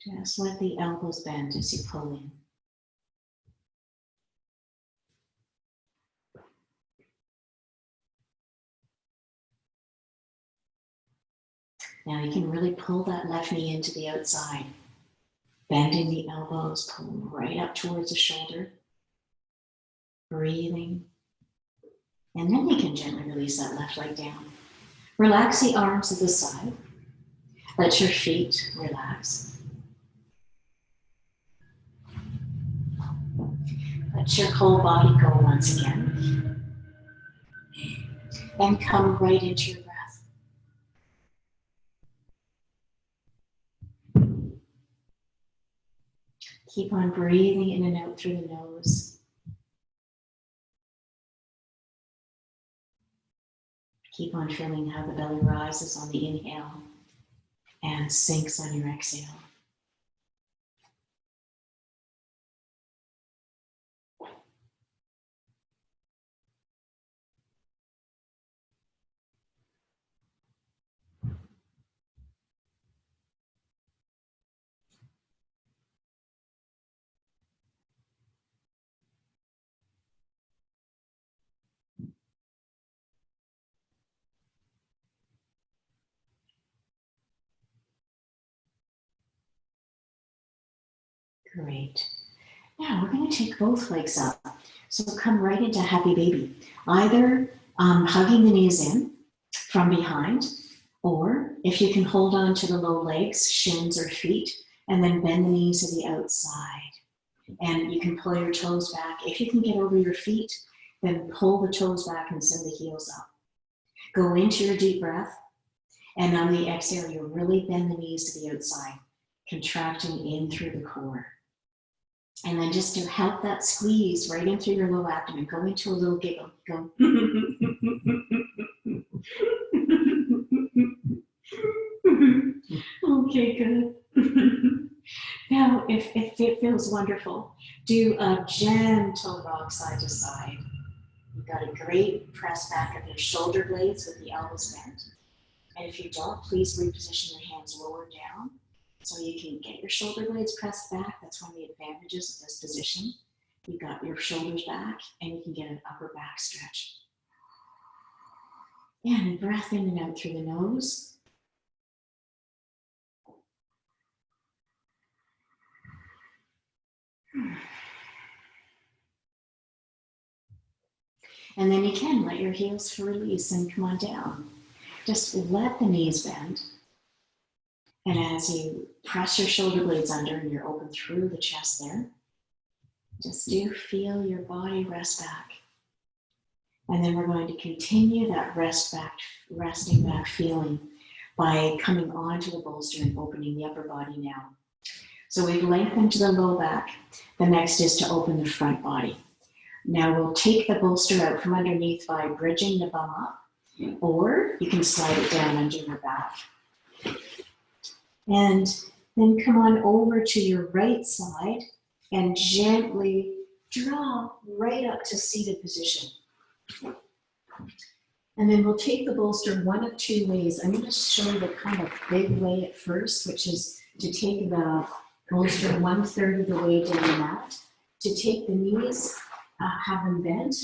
Just let the elbows bend as you pull in. Now you can really pull that left knee into the outside, bending the elbows, pulling right up towards the shoulder, breathing. And then you can gently release that left leg down. Relax the arms at the side. Let your feet relax. Let your whole body go once again. And come right into your breath. Keep on breathing in and out through the nose. Keep on feeling how the belly rises on the inhale and sinks on your exhale. Great. Now we're going to take both legs up. So come right into happy baby. Either hugging the knees in from behind, or if you can hold on to the low legs, shins or feet, and then bend the knees to the outside. And you can pull your toes back. If you can get over your feet, then pull the toes back and send the heels up. Go into your deep breath. And on the exhale, you'll really bend the knees to the outside, contracting in through the core. And then just to help that squeeze right in through your low abdomen, go into a little giggle. Go. Okay, good. Now, if it feels wonderful, do a gentle rock side to side. You've got a great press back of your shoulder blades with the elbows bent. And if you don't, please reposition your hands lower down so you can get your shoulder blades pressed back. That's one of the advantages of this position. You've got your shoulders back and you can get an upper back stretch. And breath in and out through the nose. And then you can let your heels release and come on down. Just let the knees bend. And as you press your shoulder blades under and you're open through the chest there, Just do feel your body rest back. And then we're going to continue that resting back feeling by coming onto the bolster and opening the upper body now. So we've lengthened the low back. The next is to open the front body. Now we'll take the bolster out from underneath by bridging the bum up, or you can slide it down under your back. And then come on over to your right side and gently draw right up to seated position. And then we'll take the bolster one of two ways. I'm going to show you the kind of big way at first, which is to take the bolster 1/3 of the way down the mat, to take the knees, have them bent,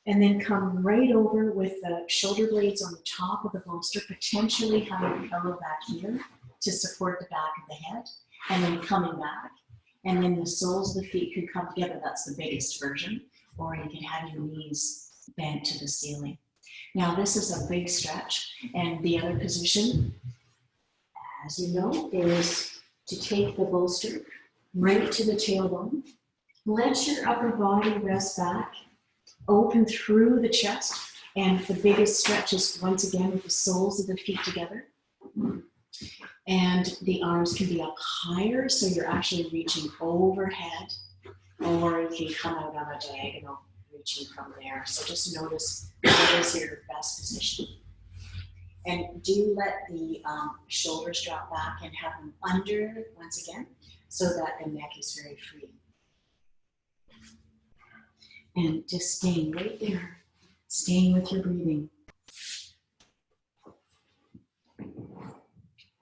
and then come right over with the shoulder blades on the top of the bolster, potentially having a pillow back here to support the back of the head, and then coming back. And then the soles of the feet could come together. That's the biggest version. Or you can have your knees bent to the ceiling. Now this is a big stretch. And the other position, as you know, is to take the bolster right to the tailbone. Let your upper body rest back, open through the chest. And the biggest stretch is once again with the soles of the feet together. And the arms can be up higher, so you're actually reaching overhead, or you can come out on a diagonal, reaching from there. So just notice what is your best position. And do let the shoulders drop back and have them under once again, so that the neck is very free. And just staying right there, staying with your breathing.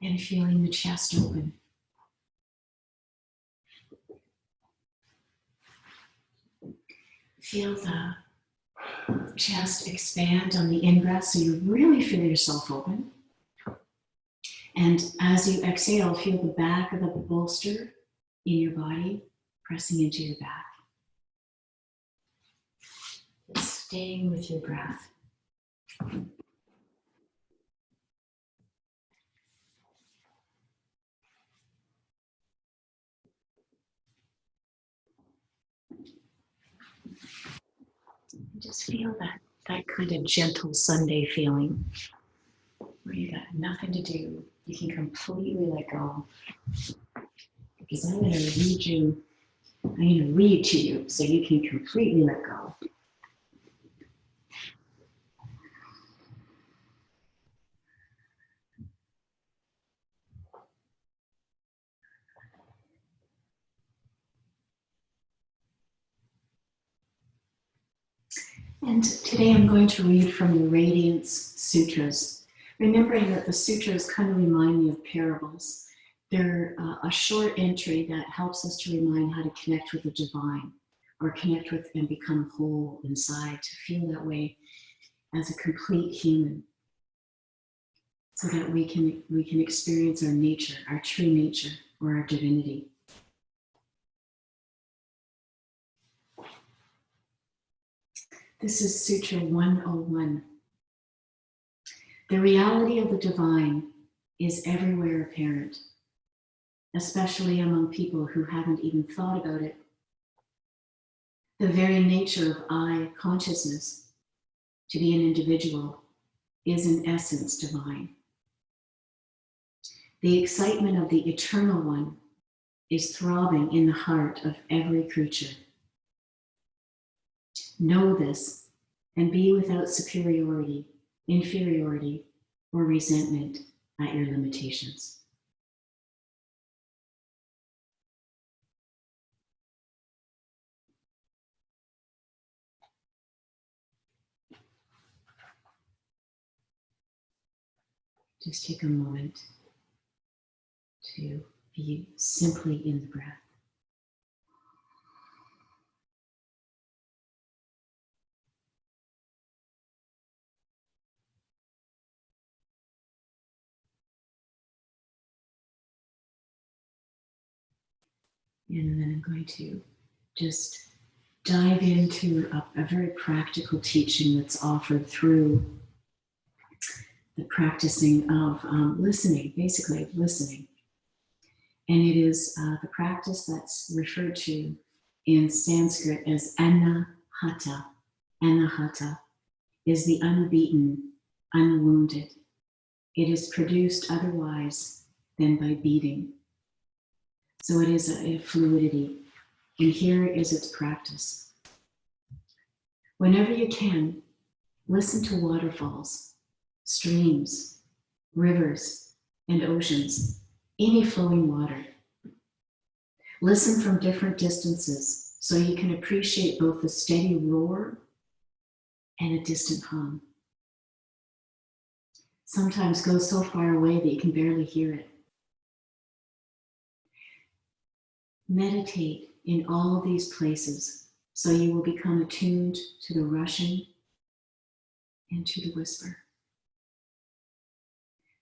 And feeling the chest open. Feel the chest expand on the in-breath, so you really feel yourself open. And as you exhale, feel the back of the bolster in your body pressing into your back. Just staying with your breath. Just feel that kind of gentle Sunday feeling where you got nothing to do. You can completely let go. Because I'm going to read to you so you can completely let go. And today I'm going to read from the Radiance Sutras, remembering that the sutras kind of remind me of parables. They're a short entry that helps us to remind how to connect with the divine, or connect with and become whole inside, to feel that way as a complete human, so that we can experience our nature, our true nature, or our divinity. This is Sutra 101. The reality of the divine is everywhere apparent, especially among people who haven't even thought about it. The very nature of I consciousness, to be an individual, is in essence divine. The excitement of the Eternal One is throbbing in the heart of every creature. Know this and be without superiority, inferiority, or resentment at your limitations. Just take a moment to be simply in the breath. And then I'm going to just dive into a very practical teaching that's offered through the practicing of listening, basically listening. And it is the practice that's referred to in Sanskrit as anahata. Anahata is the unbeaten, unwounded. It is produced otherwise than by beating. So it is a fluidity, and here is its practice. Whenever you can, listen to waterfalls, streams, rivers, and oceans, any flowing water. Listen from different distances so you can appreciate both the steady roar and a distant hum. Sometimes go so far away that you can barely hear it. Meditate in all of these places so you will become attuned to the rushing and to the whisper.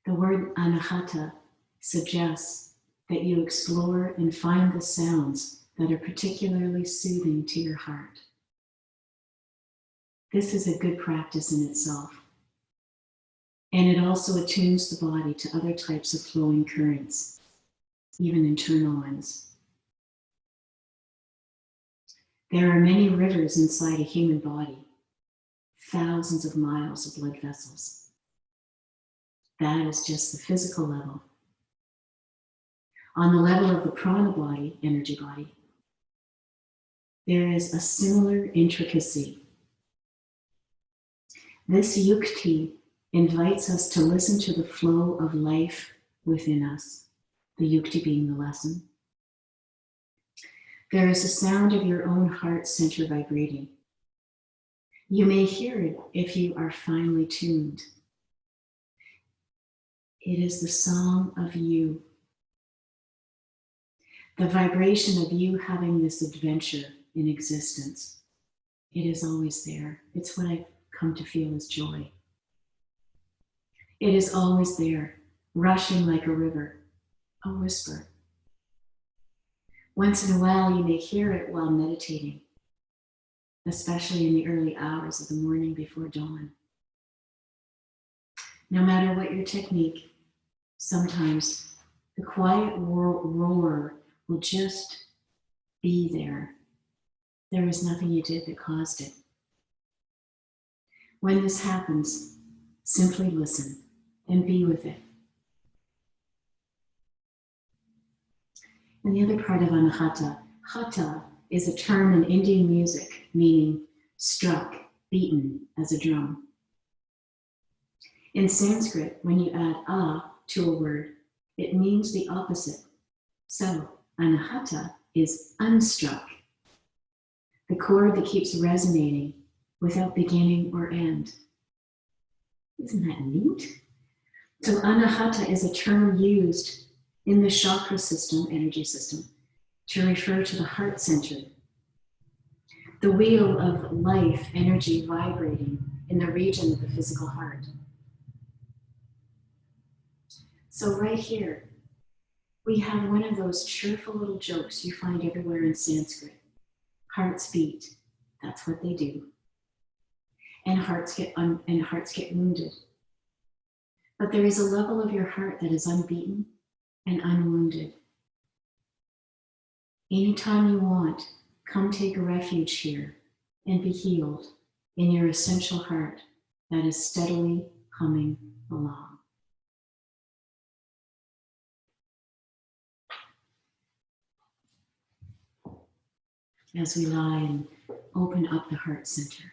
The word anahata suggests that you explore and find the sounds that are particularly soothing to your heart. This is a good practice in itself. And it also attunes the body to other types of flowing currents, even internal ones. There are many rivers inside a human body, thousands of miles of blood vessels. That is just the physical level. On the level of the prana body, energy body, there is a similar intricacy. This yukti invites us to listen to the flow of life within us, the yukti being the lesson. There is a sound of your own heart center vibrating. You may hear it if you are finely tuned. It is the song of you. The vibration of you having this adventure in existence. It is always there. It's what I've come to feel as joy. It is always there, rushing like a river, a whisper. Once in a while, you may hear it while meditating, especially in the early hours of the morning before dawn. No matter what your technique, sometimes the quiet roar will just be there. There is nothing you did that caused it. When this happens, simply listen and be with it. And the other part of anahata, hata is a term in Indian music meaning struck, beaten as a drum. In Sanskrit, when you add a to a word, it means the opposite. So anahata is unstruck, the chord that keeps resonating without beginning or end. Isn't that neat? So anahata is a term used in the chakra system, energy system, to refer to the heart center, the wheel of life energy vibrating in the region of the physical heart. So right here, we have one of those cheerful little jokes you find everywhere in Sanskrit. Hearts beat, that's what they do. And hearts get wounded. But there is a level of your heart that is unbeaten and unwounded. Anytime you want, come take a refuge here and be healed in your essential heart that is steadily humming along. As we lie and open up the heart center.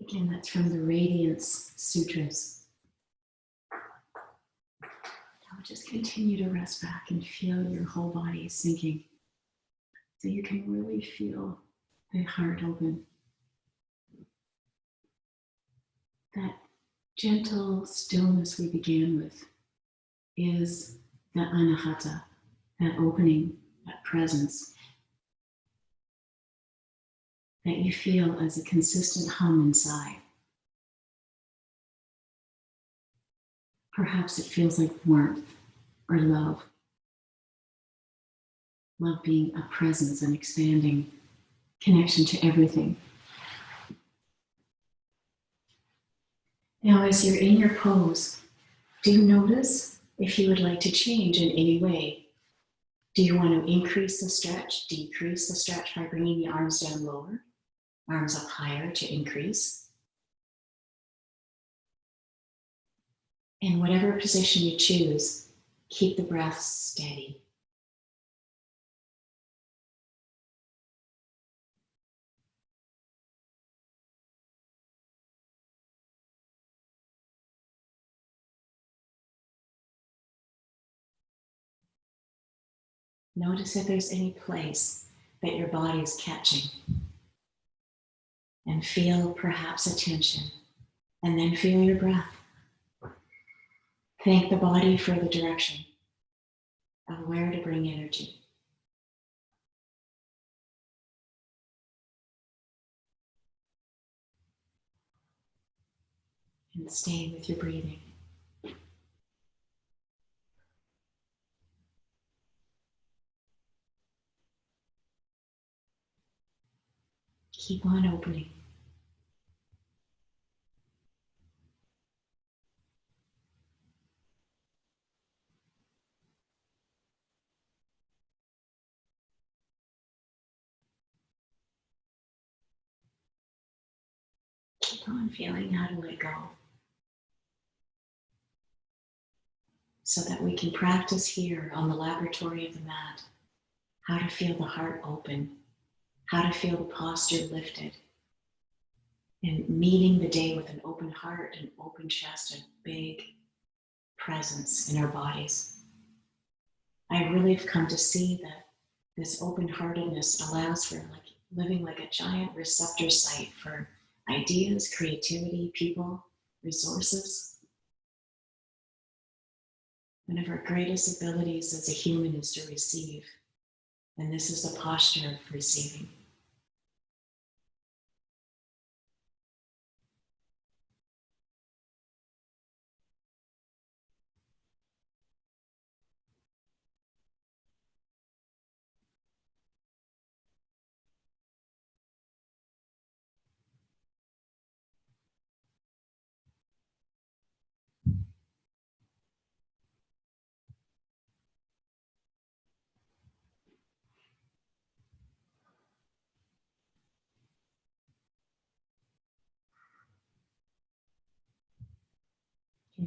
Again, that's from the Radiance Sutras. Now just continue to rest back and feel your whole body sinking so you can really feel the heart open. That gentle stillness we began with is the anahata, that opening, that presence that you feel as a consistent hum inside. Perhaps it feels like warmth or love. Love being a presence and expanding connection to everything. Now, as you're in your pose, do notice if you would like to change in any way. Do you want to increase the stretch, decrease the stretch by bringing the arms down lower, arms up higher to increase? In whatever position you choose, keep the breath steady. Notice if there's any place that your body is catching. And feel perhaps a tension. And then feel your breath. Thank the body for the direction of where to bring energy. And stay with your breathing. Keep on opening. Keep on feeling how to let go. So that we can practice here on the laboratory of the mat, how to feel the heart open, how to feel the posture lifted, and meeting the day with an open heart, an open chest, a big presence in our bodies. I really have come to see that this open-heartedness allows for living like a giant receptor site for ideas, creativity, people, resources. One of our greatest abilities as a human is to receive, and this is the posture of receiving.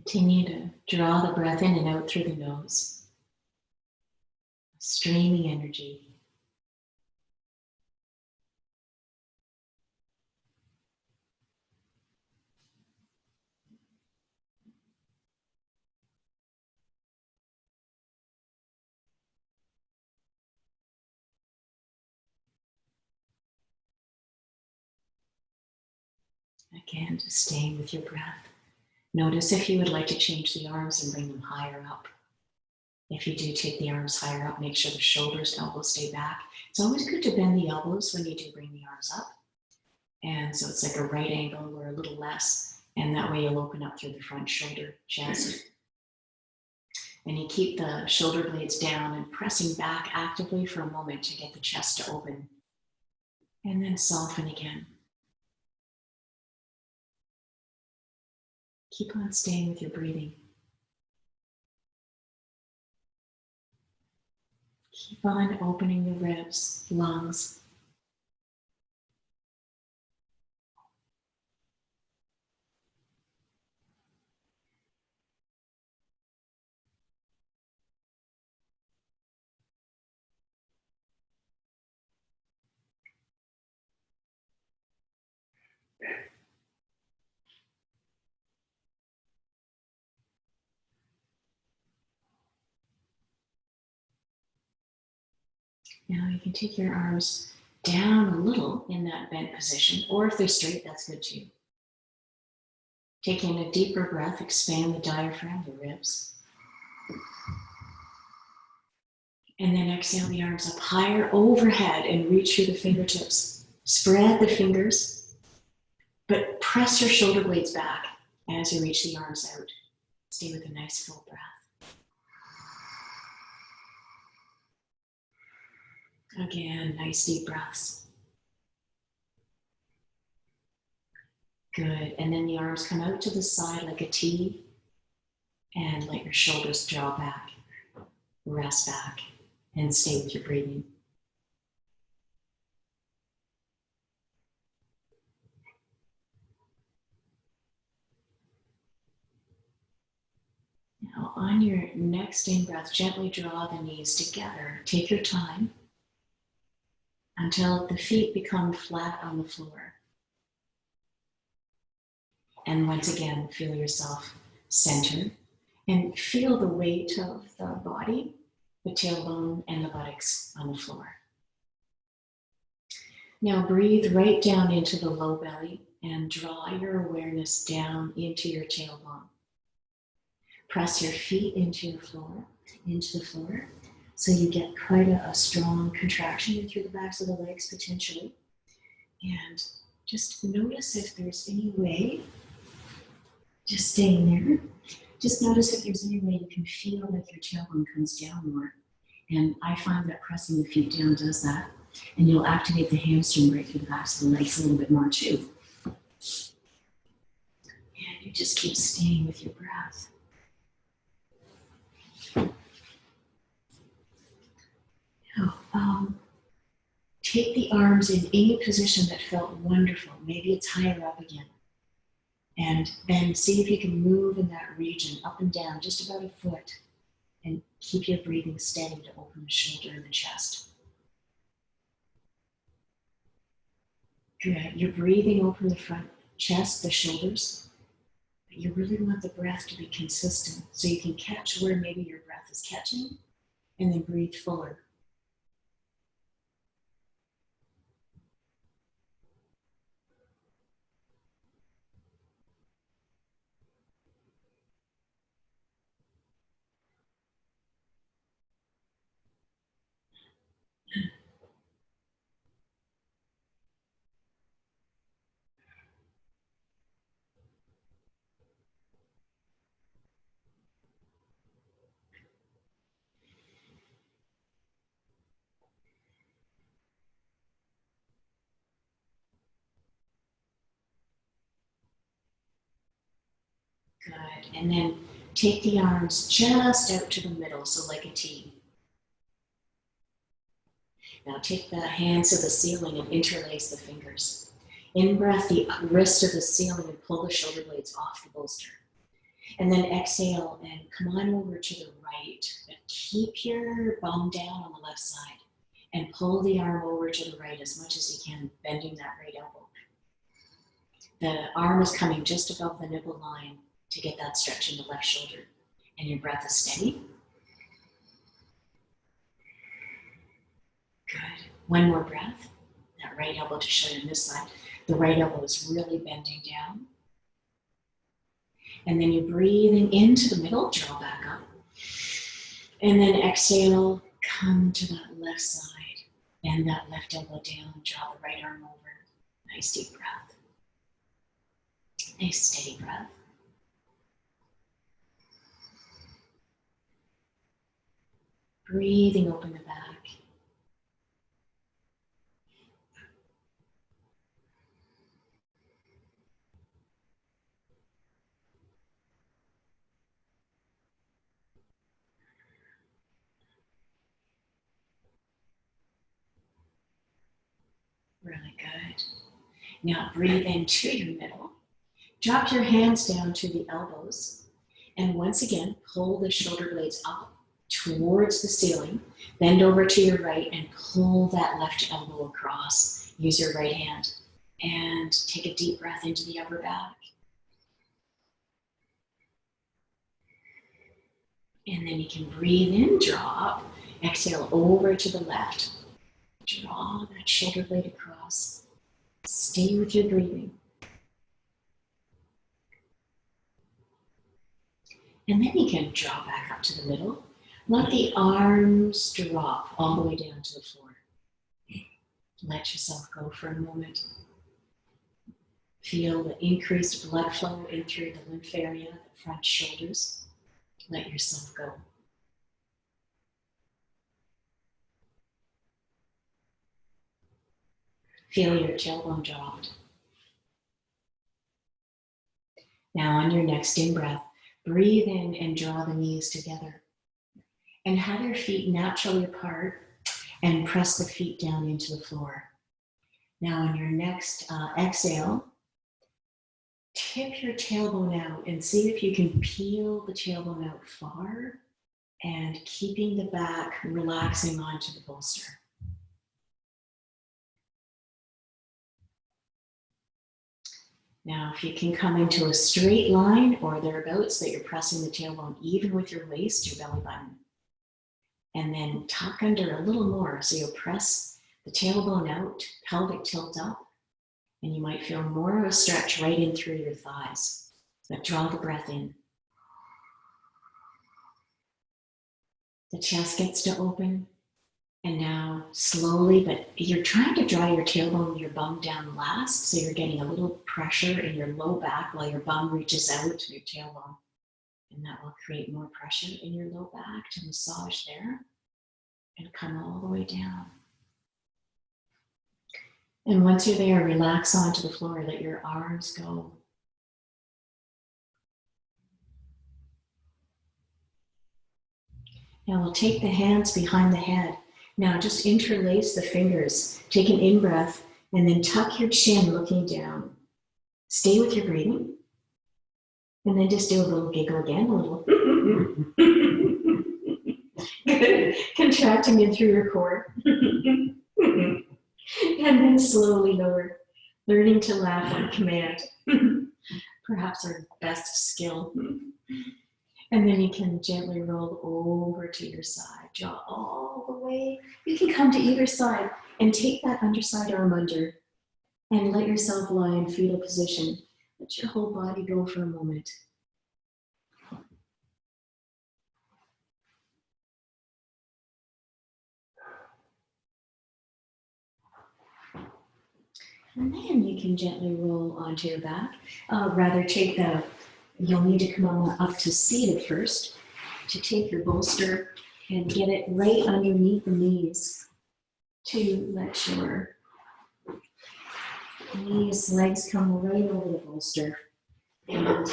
Continue to draw the breath in and out through the nose. Streaming energy. Again, just staying with your breath. Notice if you would like to change the arms and bring them higher up. If you do take the arms higher up, make sure the shoulders, elbows stay back. It's always good to bend the elbows when you do bring the arms up. And so it's like a right angle or a little less. And that way you'll open up through the front shoulder, chest. And you keep the shoulder blades down and pressing back actively for a moment to get the chest to open. And then soften again. Keep on staying with your breathing. Keep on opening the ribs, lungs. Now you can take your arms down a little in that bent position, or if they're straight, that's good too. Taking a deeper breath, expand the diaphragm, the ribs. And then exhale the arms up higher overhead and reach through the fingertips. Spread the fingers, but press your shoulder blades back as you reach the arms out. Stay with a nice full breath. Again, nice deep breaths. Good, and then the arms come out to the side like a T and let your shoulders draw back, rest back. And stay with your breathing. Now, on your next in-breath, gently draw the knees together. Take your time until the feet become flat on the floor. And once again, feel yourself center and feel the weight of the body, the tailbone, and the buttocks on the floor. Now breathe right down into the low belly and draw your awareness down into your tailbone. Press your feet into the floor, so you get quite a strong contraction through the backs of the legs potentially. And just notice if there's any way, just staying there, just notice if there's any way you can feel like your tailbone comes down more. And I find that pressing the feet down does that. And you'll activate the hamstring right through the backs of the legs a little bit more too. And you just keep staying with your breath. Now, take the arms in any position that felt wonderful. Maybe it's higher up again. And then see if you can move in that region, up and down, just about a foot. And keep your breathing steady to open the shoulder and the chest. Good. You're breathing open the front chest, the shoulders. But you really want the breath to be consistent so you can catch where maybe your breath is catching and then breathe fuller. Good. And then take the arms just out to the middle, so like a T. Now take the hands to the ceiling and interlace the fingers. In breath, the wrist to the ceiling and pull the shoulder blades off the bolster. And then exhale and come on over to the right. But keep your bum down on the left side and pull the arm over to the right as much as you can, bending that right elbow. The arm is coming just above the nipple line to get that stretch in the left shoulder. And your breath is steady. Good. One more breath. That right elbow to show you on this side. The right elbow is really bending down. And then you're breathing into the middle, draw back up. And then exhale, come to that left side. Bend that left elbow down, draw the right arm over. Nice deep breath. Nice steady breath. Breathing open the back. Really good. Now breathe into your middle. Drop your hands down to the elbows. And once again, pull the shoulder blades up towards the ceiling. Bend over to your right and pull that left elbow across. Use your right hand. And take a deep breath into the upper back. And then you can breathe in, draw up. Exhale over to the left. Draw that shoulder blade across. Stay with your breathing. And then you can draw back up to the middle. Let the arms drop all the way down to the floor. Let yourself go for a moment. Feel the increased blood flow in through the lymph area, the front shoulders. Let yourself go. Feel your tailbone dropped. Now on your next in-breath, breathe in and draw the knees together. And have your feet naturally apart and press the feet down into the floor. Now on your next exhale, tip your tailbone out and see if you can peel the tailbone out far and keeping the back relaxing onto the bolster. Now, if you can come into a straight line or thereabouts that you're pressing the tailbone even with your waist, your belly button. And then tuck under a little more. So you'll press the tailbone out, pelvic tilt up, and you might feel more of a stretch right in through your thighs. But draw the breath in. The chest gets to open. And now slowly, but you're trying to draw your tailbone and your bum down last. So you're getting a little pressure in your low back while your bum reaches out to your tailbone. And that will create more pressure in your low back to massage there and come all the way down. And once you're there, relax onto the floor, let your arms go. Now we'll take the hands behind the head. Now just interlace the fingers. Take an in-breath and then tuck your chin looking down. Stay with your breathing. And then just do a little giggle again, a little. Good. Contracting in through your core. And then slowly lower. Learning to laugh on command. Perhaps our best skill. And then you can gently roll over to your side. Draw all the way. You can come to either side and take that underside arm under and let yourself lie in fetal position. Let your whole body go for a moment. And then you can gently roll onto your back. You'll need to come on up to seated first to take your bolster and get it right underneath the knees to let your legs come right over the bolster and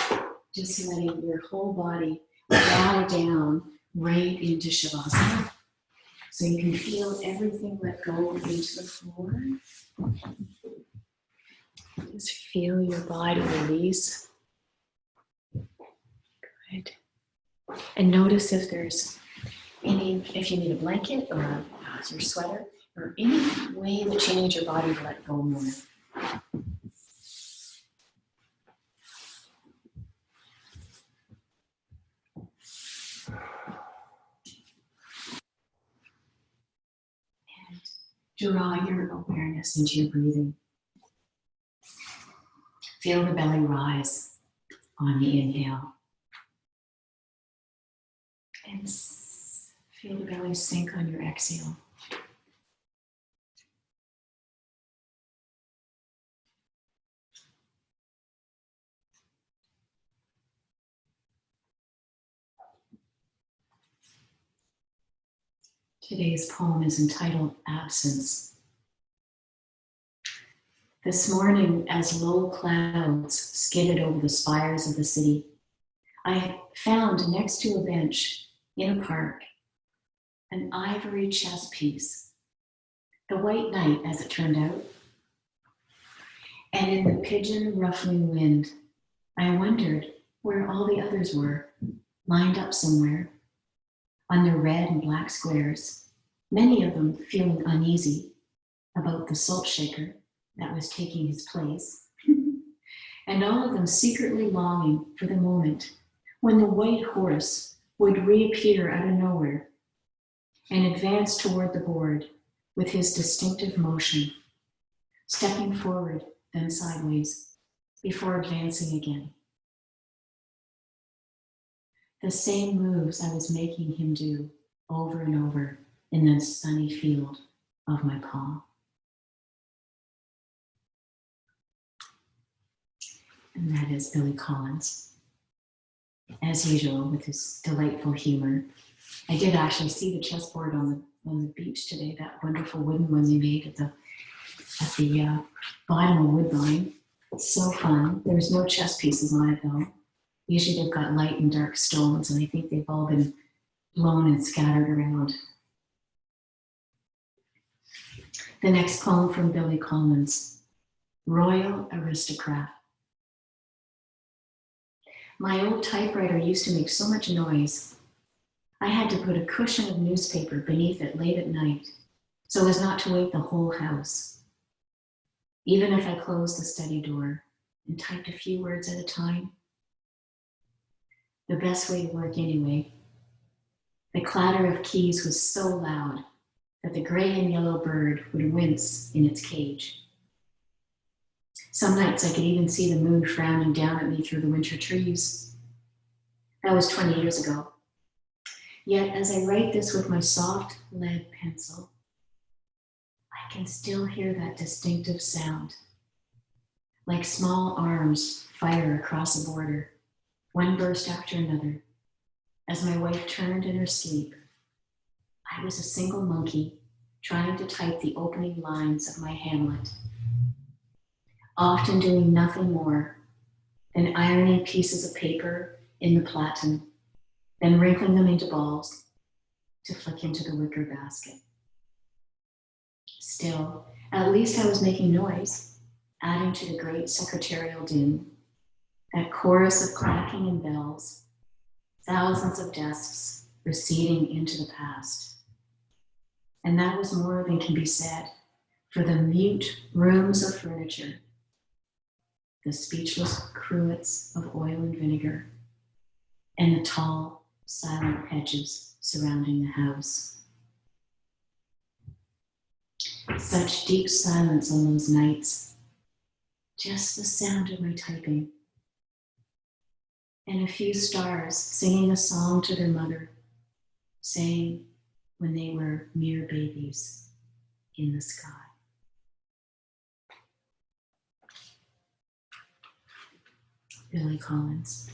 just letting your whole body bow down right into Shavasana. So you can feel everything let go into the floor. Just feel your body release. Good. And notice if you need a blanket or your sweater or any way that you need your body to let go more. And draw your awareness into your breathing. Feel the belly rise on the inhale. And feel the belly sink on your exhale. Today's poem is entitled Absence. This morning, as low clouds skidded over the spires of the city, I found next to a bench in a park an ivory chess piece, the white knight as it turned out. And in the pigeon ruffling wind, I wondered where all the others were, lined up somewhere on their red and black squares, many of them feeling uneasy about the salt shaker that was taking his place, and all of them secretly longing for the moment when the white horse would reappear out of nowhere and advance toward the board with his distinctive motion, stepping forward, then sideways, before advancing again. The same moves I was making him do over and over in the sunny field of my palm. And that is Billy Collins, as usual, with his delightful humor. I did actually see the chessboard on the beach today, that wonderful wooden one they made at the bottom of Woodbine. It's so fun. There's no chess pieces on it though. Usually they've got light and dark stones, and I think they've all been blown and scattered around. The next poem from Billy Collins, Royal Aristocrat. My old typewriter used to make so much noise. I had to put a cushion of newspaper beneath it late at night so as not to wake the whole house. Even if I closed the study door and typed a few words at a time. The best way to work anyway. The clatter of keys was so loud that the gray and yellow bird would wince in its cage. Some nights I could even see the moon frowning down at me through the winter trees. That was 20 years ago. Yet as I write this with my soft lead pencil, I can still hear that distinctive sound, like small arms fire across a border, one burst after another. As my wife turned in her sleep, I was a single monkey trying to type the opening lines of my Hamlet, often doing nothing more than ironing pieces of paper in the platen, then wrinkling them into balls to flick into the wicker basket. Still, at least I was making noise, adding to the great secretarial din, that chorus of clacking and bells, thousands of desks receding into the past. And that was more than can be said for the mute rooms of furniture, the speechless cruets of oil and vinegar, and the tall, silent hedges surrounding the house. Such deep silence on those nights, just the sound of my typing, and a few stars singing a song to their mother, saying when they were mere babies in the sky. Billy Collins.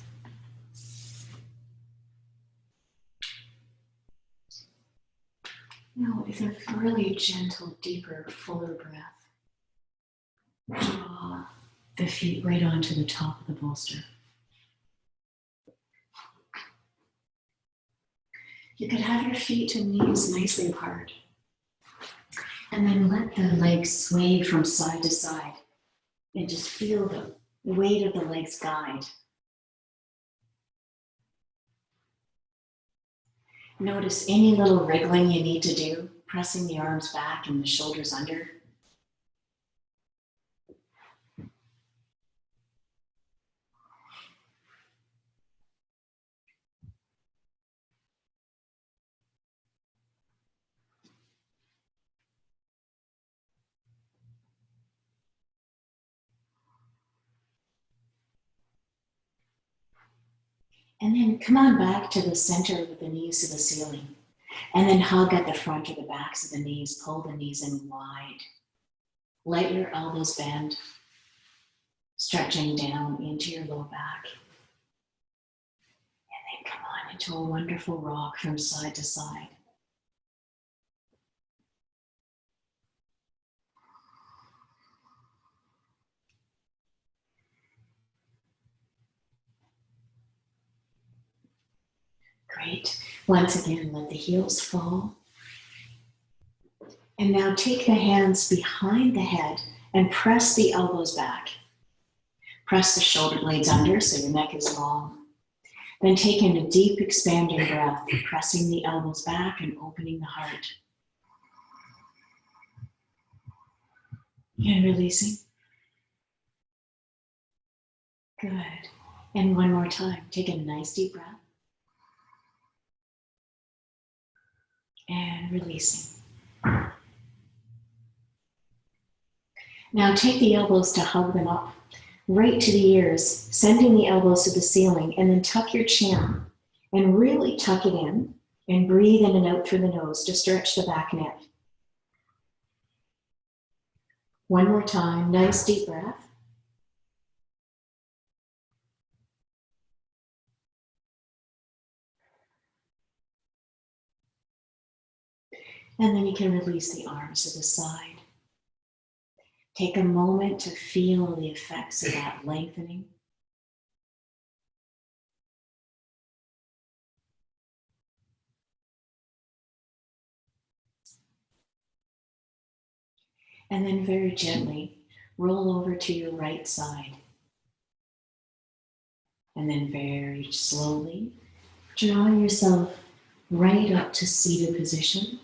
Now, with a really gentle, deeper, fuller breath, draw the feet right onto the top of the bolster. You could have your feet and knees nicely apart, and then let the legs sway from side to side, and just feel the weight of the legs guide. Notice any little wriggling you need to do, pressing the arms back and the shoulders under. And then come on back to the center with the knees to the ceiling. And then hug at the front or the backs of the knees. Pull the knees in wide. Let your elbows bend, stretching down into your low back. And then come on into a wonderful rock from side to side. Great. Once again, let the heels fall. And now take the hands behind the head and press the elbows back. Press the shoulder blades under so your neck is long. Then take in a deep expanding breath, pressing the elbows back and opening the heart. And releasing. Good. And one more time, take a nice deep breath. And releasing. Now take the elbows to hug them up, right to the ears, sending the elbows to the ceiling, and then tuck your chin and really tuck it in and breathe in and out through the nose to stretch the back neck. One more time, nice deep breath. And then you can release the arms to the side. Take a moment to feel the effects of that lengthening. And then very gently roll over to your right side. And then very slowly draw yourself right up to seated position.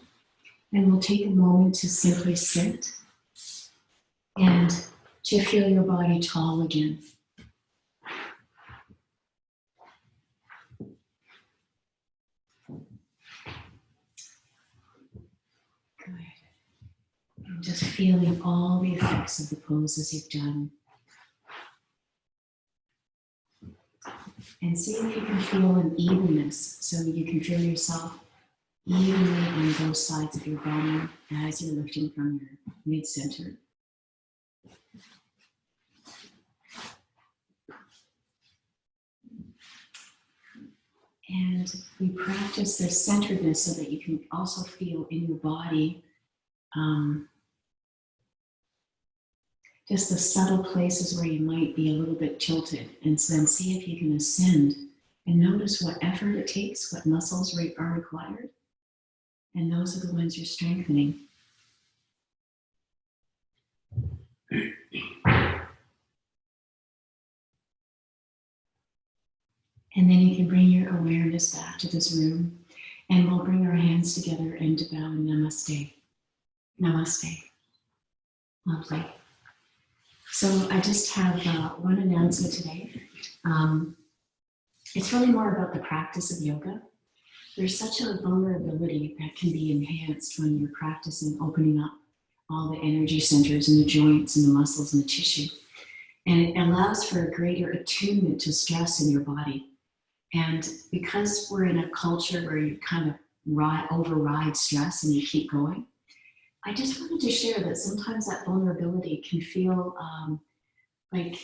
And we'll take a moment to simply sit and to feel your body tall again. Good. And just feeling all the effects of the poses you've done. And see if you can feel an evenness, so you can feel yourself evenly on both sides of your body as you're lifting from your mid-center. And we practice this centeredness so that you can also feel in your body just the subtle places where you might be a little bit tilted, and so then see if you can ascend and notice what effort it takes, what muscles are required, and those are the ones you're strengthening. And then you can bring your awareness back to this room, and we'll bring our hands together and bow namaste. Namaste. Lovely. So I just have one announcement today. It's really more about the practice of yoga. There's such a vulnerability that can be enhanced when you're practicing opening up all the energy centers and the joints and the muscles and the tissue. And it allows for a greater attunement to stress in your body. And because we're in a culture where you kind of override stress and you keep going, I just wanted to share that sometimes that vulnerability can feel like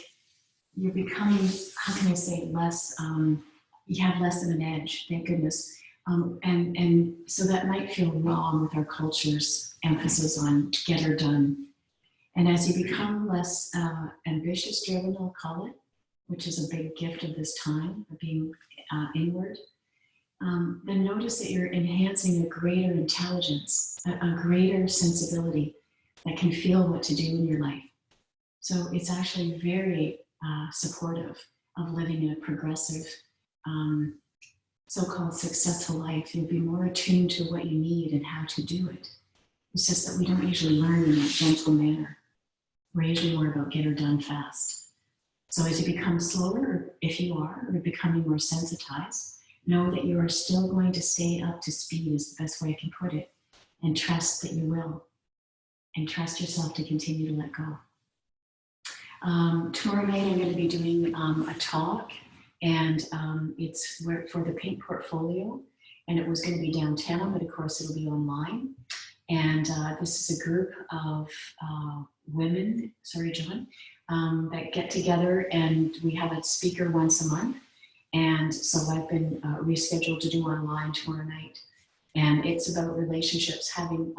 you're becoming, how can I say, less, you have less of an edge, thank goodness. And so that might feel wrong with our culture's emphasis on get her done. And as you become less ambitious driven, I'll call it, which is a big gift of this time, of being inward, then notice that you're enhancing a greater intelligence, a greater sensibility that can feel what to do in your life. So it's actually very supportive of living a progressive, so-called successful life. You'll be more attuned to what you need and how to do it. It's just that we don't usually learn in that gentle manner. We're usually more about get her done fast. So as you become slower, or if you are, or becoming more sensitized, know that you are still going to stay up to speed is the best way I can put it, and trust that you will, and trust yourself to continue to let go. Tomorrow night I'm going to be doing a talk, and it's for the Pink Portfolio, and it was going to be downtown, but of course it'll be online. And this is a group of women, sorry John, that get together, and we have a speaker once a month. And so I've been rescheduled to do online tomorrow night. And it's about relationships, having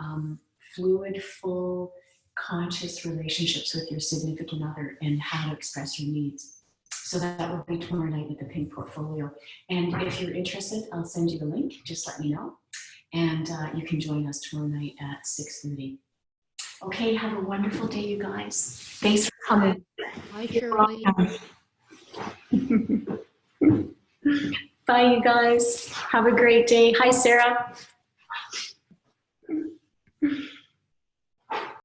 fluid, full, conscious relationships with your significant other and how to express your needs. So that will be tomorrow night at the Pink Portfolio. And if you're interested, I'll send you the link, just let me know. And you can join us tomorrow night at 6:30. Okay, have a wonderful day, you guys. Thanks for coming. Bye, Shirley. Bye, you guys. Have a great day. Hi, Sarah.